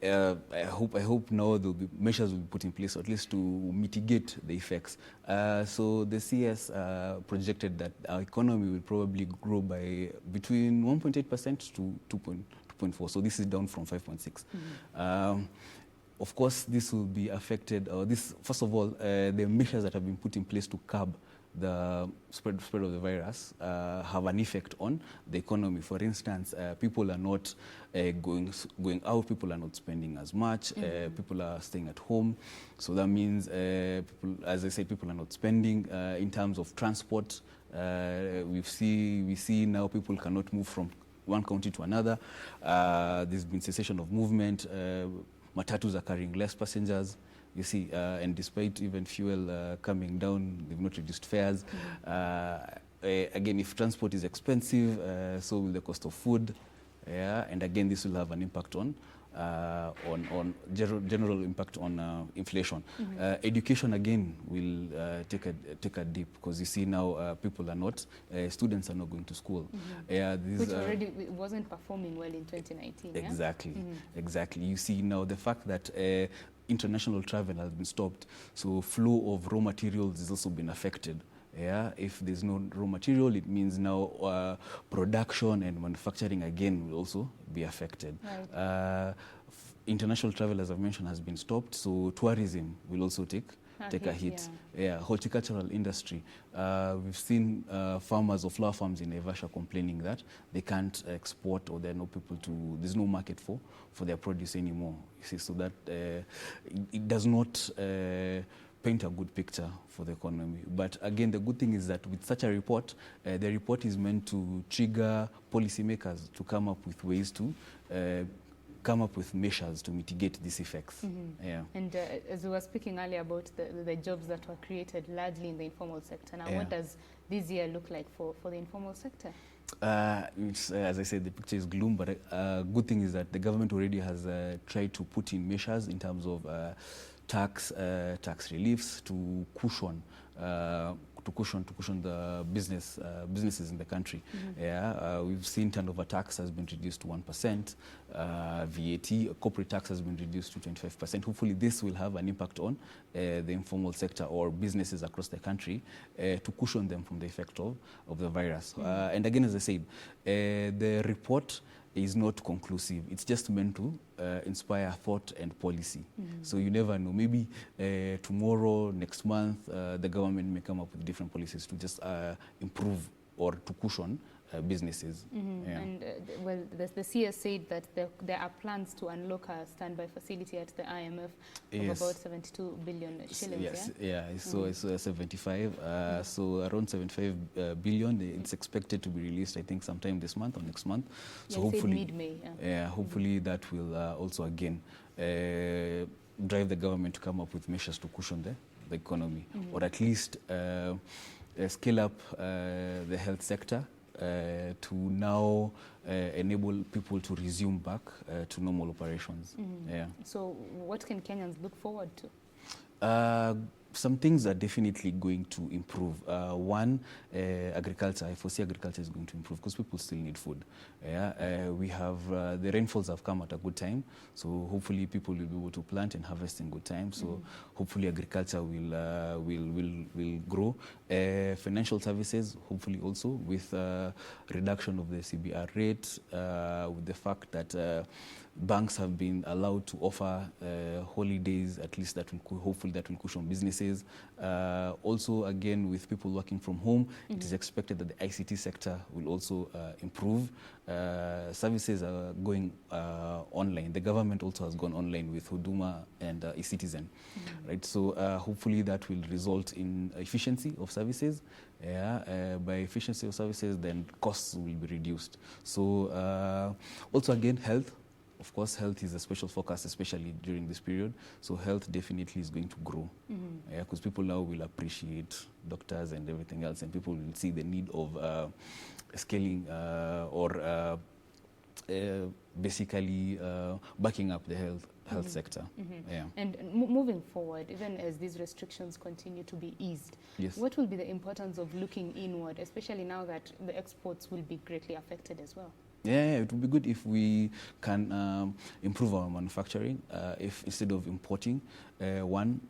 I hope now there will be measures will be put in place, at least to mitigate the effects. So the CS projected that our economy will probably grow by between 1.8% to 2.4. So this is down from 5.6. Of course, this will be affected. First of all, the measures that have been put in place to curb the spread of the virus have an effect on the economy. For instance, people are not going out, people are not spending as much, people are staying at home. So that means, people, as I said, people are not spending. In terms of transport, we see now people cannot move from one county to another. There's been cessation of movement. Matatus are carrying less passengers. You see, and despite even fuel coming down, they've not reduced fares. Again, if transport is expensive, so will the cost of food. Yeah, and again, this will have an impact on general impact on inflation. Education again will take a dip, because you see now people are not, students are not going to school. Which already wasn't performing well in 2019. Exactly, exactly. You see now the fact that international travel has been stopped, so flow of raw materials has also been affected. Yeah, if there's no raw material, it means now production and manufacturing again will also be affected. Right. International travel, as I've mentioned, has been stopped, so tourism will also take a hit. Yeah, horticultural industry. We've seen farmers of flower farms in Naivasha complaining that they can't export, or there are no people to, there's no market for their produce anymore. You see, so that it does not paint a good picture for the economy. But again, the good thing is that with such a report, the report is meant to trigger policymakers to come up with ways to come up with measures to mitigate these effects. Yeah. And as we were speaking earlier about the jobs that were created largely in the informal sector, now what does this year look like for the informal sector? As I said, the picture is gloom, but a good thing is that the government already has tried to put in measures in terms of tax reliefs to cushion the businesses in the country. We've seen turnover tax has been reduced to 1%, VAT, corporate tax has been reduced to 25%. Hopefully this will have an impact on the informal sector or businesses across the country to cushion them from the effect of the virus. And again, as I said, the report is not conclusive. It's just meant to inspire thought and policy. So you never know. Maybe tomorrow, next month, the government may come up with different policies to just improve or to cushion businesses. And well, the CS said that there are plans to unlock a standby facility at the IMF of about 72 billion shillings. So it's 75. So around 75 billion. It's expected to be released, I think, sometime this month or next month. So hopefully, mid-May. Hopefully that will also again drive the government to come up with measures to cushion the economy, or at least scale up the health sector. To now enable people to resume back to normal operations. So what can Kenyans look forward to? Some things are definitely going to improve. One, agriculture. I foresee agriculture is going to improve because people still need food. We have the rainfalls have come at a good time, so hopefully people will be able to plant and harvest in good time. So hopefully agriculture will grow. Financial services, hopefully also with reduction of the CBR rate, with the fact that banks have been allowed to offer holidays, at least that will hopefully that will cushion businesses. Also, again, with people working from home, it is expected that the ICT sector will also improve. Services are going online. The government also has gone online with Huduma and eCitizen, right? So hopefully that will result in efficiency of services. By efficiency of services, then costs will be reduced. So also again, health. Of course, health is a special focus, especially during this period. So health definitely is going to grow. Because people now will appreciate doctors and everything else, and people will see the need of scaling or basically backing up the health sector. And moving forward, even as these restrictions continue to be eased, what will be the importance of looking inward, especially now that the exports will be greatly affected as well? It would be good if we can improve our manufacturing, if instead of importing, one,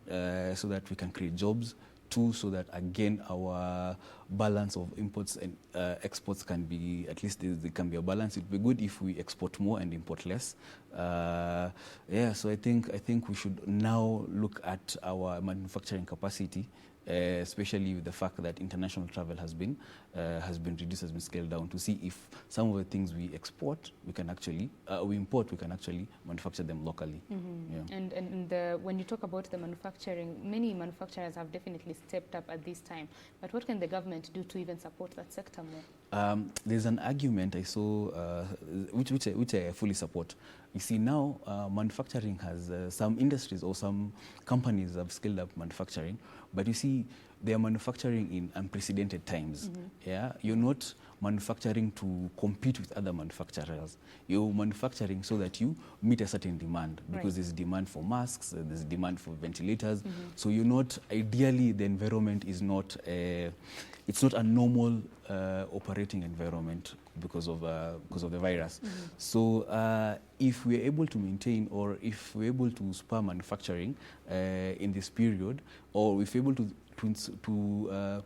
so that we can create jobs. Two, so that again our balance of imports and exports can be, at least there can be a balance. It would be good if we export more and import less. So I think we should now look at our manufacturing capacity especially with the fact that international travel has been reduced, has been scaled down, to see if some of the things we export, we can actually, we import, we can actually manufacture them locally. Yeah. And when you talk about the manufacturing, many manufacturers have definitely stepped up at this time. But what can the government do to even support that sector more? There's an argument I saw, which I fully support. You see, now manufacturing has some industries or some companies have scaled up manufacturing, but you see, they are manufacturing in unprecedented times. Yeah, you're not manufacturing to compete with other manufacturers. You're manufacturing so that you meet a certain demand, because there's demand for masks, there's demand for ventilators. So you're not, ideally, the environment is not it's not a normal operating environment because of the virus. So if we're able to maintain, or if we're able to spur manufacturing in this period, or if we're able to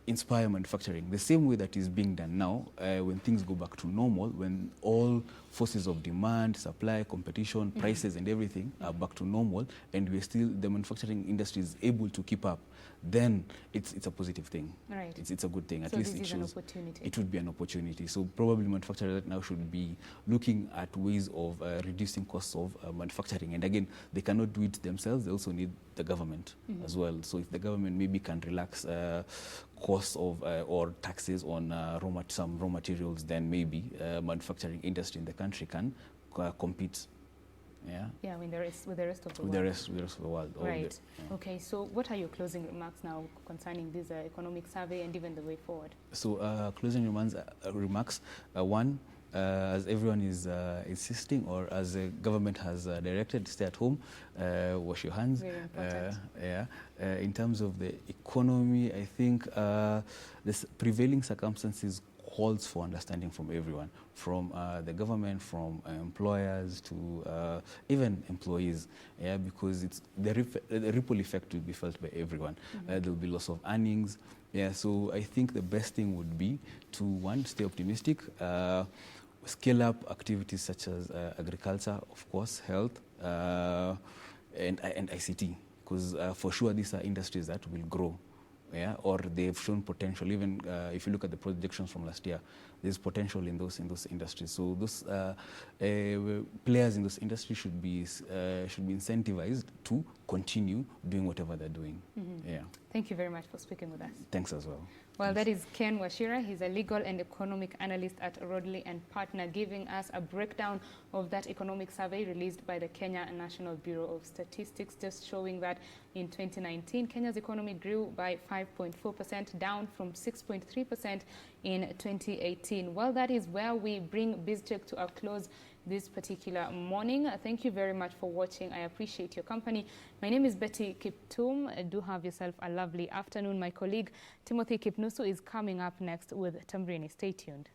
inspire manufacturing the same way that is being done now, when things go back to normal, when all forces of demand, supply, competition, prices and everything are back to normal, and we're still, the manufacturing industry is able to keep up, then it's a positive thing. Right. It's a good thing. At so least this it is an shows opportunity. it would be an opportunity. So probably manufacturers right now should be looking at ways of reducing costs of manufacturing. And again, they cannot do it themselves. They also need the government as well. So if the government maybe can relax costs of or taxes on some raw materials, then maybe manufacturing industry in the country can compete. Yeah. Yeah, I mean, with the rest of the world. With the rest of the world. Right. Okay, so what are your closing remarks now concerning this economic survey and even the way forward? So closing remarks, one, as everyone is insisting, or as the government has directed, stay at home, wash your hands. Very important. In terms of the economy, I think the prevailing circumstances calls for understanding from everyone, from the government, from employers to even employees, because it's the ripple effect will be felt by everyone. There will be loss of earnings. Yeah, so I think the best thing would be to, one, stay optimistic, scale up activities such as agriculture, of course, health, and ICT, because for sure these are industries that will grow. Yeah, or they've shown potential. Even if you look at the projections from last year, there's potential in those industries. So those players in those industries should be incentivized to continue doing whatever they're doing. Yeah. Thank you very much for speaking with us. Thanks as well. Well, that is Ken Wachira. He's a legal and economic analyst at Rodley & Partner, giving us a breakdown of that economic survey released by the Kenya National Bureau of Statistics, just showing that in 2019, Kenya's economy grew by 5.4%, down from 6.3% in 2018. Well, that is where we bring BizCheck to a close this particular morning. Thank you very much for watching. I appreciate your company. My name is Betty Kiptum. Do have yourself a lovely afternoon. My colleague Timothy Kipnusu is coming up next with Tambrini. Stay tuned.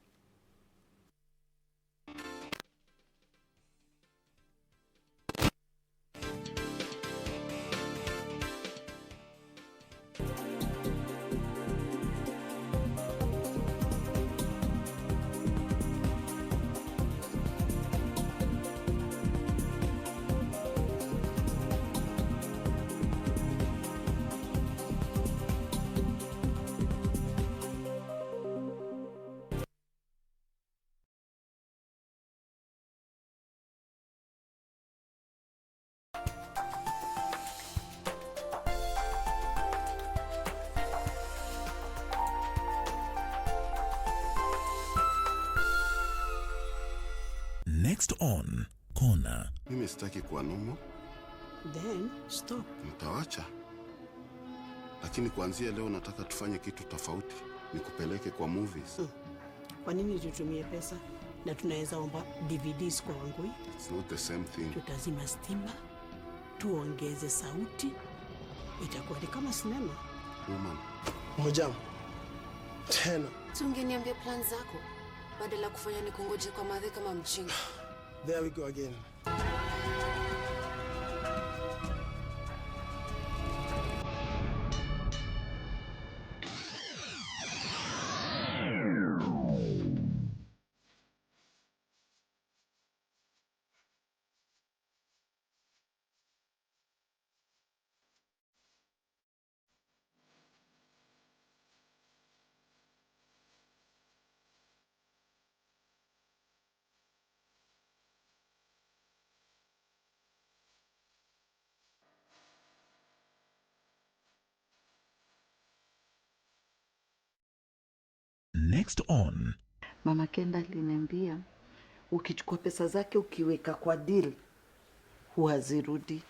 Next on Corner. Mimi sitaki kuwa nomo. Then stop. Mtawacha. Lakini kuanzia leo nataka tufanye kitu tofauti. Nikupeleke kwa movies. Kwa nini tutumie pesa na tunaweza omba DVDs kwa Wangui? It's not the same thing. Tutazima stima, tuongeze sauti, itakuwa ni kama sinema. Woman. Mojam. Tena. Tungeniambia plan zako badala kufanya nikungoje kwa madhe kama mjinga. There we go again. Next on Mama Kenda aliniambia ukichukua pesa zake ukiweka kwa deal huwa zirudi.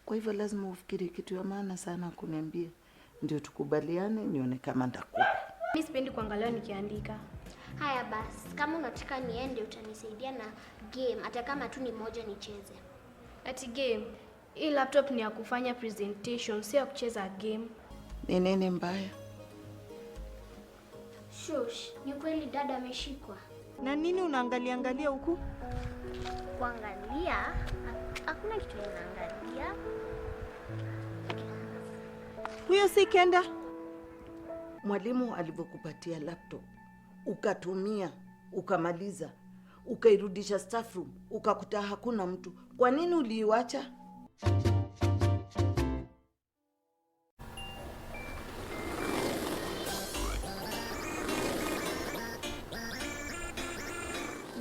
Kwa hivyo lazima ufikiri kitu ya maana sana kuniambia. Ndio tukubaliane nione kama ndakupa. Mimi sipendi kuangalia nikiandika. Haya basi, kama unataka niende utanisaidia na game hata kama tu ni moja nicheze. Ati game? Hii laptop ni ya kufanya presentation, si ya kucheza game. Ni nini mbaya? Shush, ni kweli dada ameshikwa. Na nini unaangalia huku? Kuangalia? Hakuna kitu ninaangalia. Huyo si Kenda? Mwalimu alivyokupatia laptop, ukatumia, ukamaliza, ukairudisha staff room, ukakuta hakuna mtu. Kwa nini uliiacha?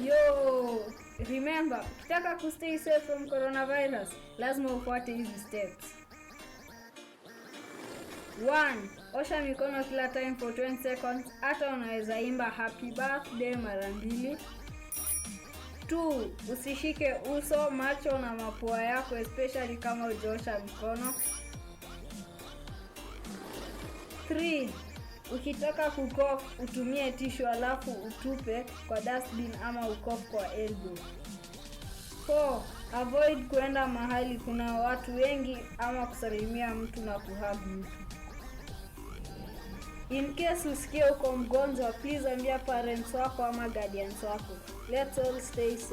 Yo, remember, ukitaka kustay safe from coronavirus, lazima ufuate hizi steps. 1. Osha mikono kila time for 20 seconds. Hata unaweza imba happy birthday mara 2. 2. Usishike uso, macho na mapua yako especially kama hujaosha mikono. 3. Ukitaka kucough utumie tissue alafu utupe kwa dustbin ama ucough kwa elbow. 4. Avoid kuenda mahali kuna watu wengi ama kusalimia mtu na kuhug mtu. In case usikie uko mgonjwa, please ambia parents wako ama guardians wako. Let's all stay safe.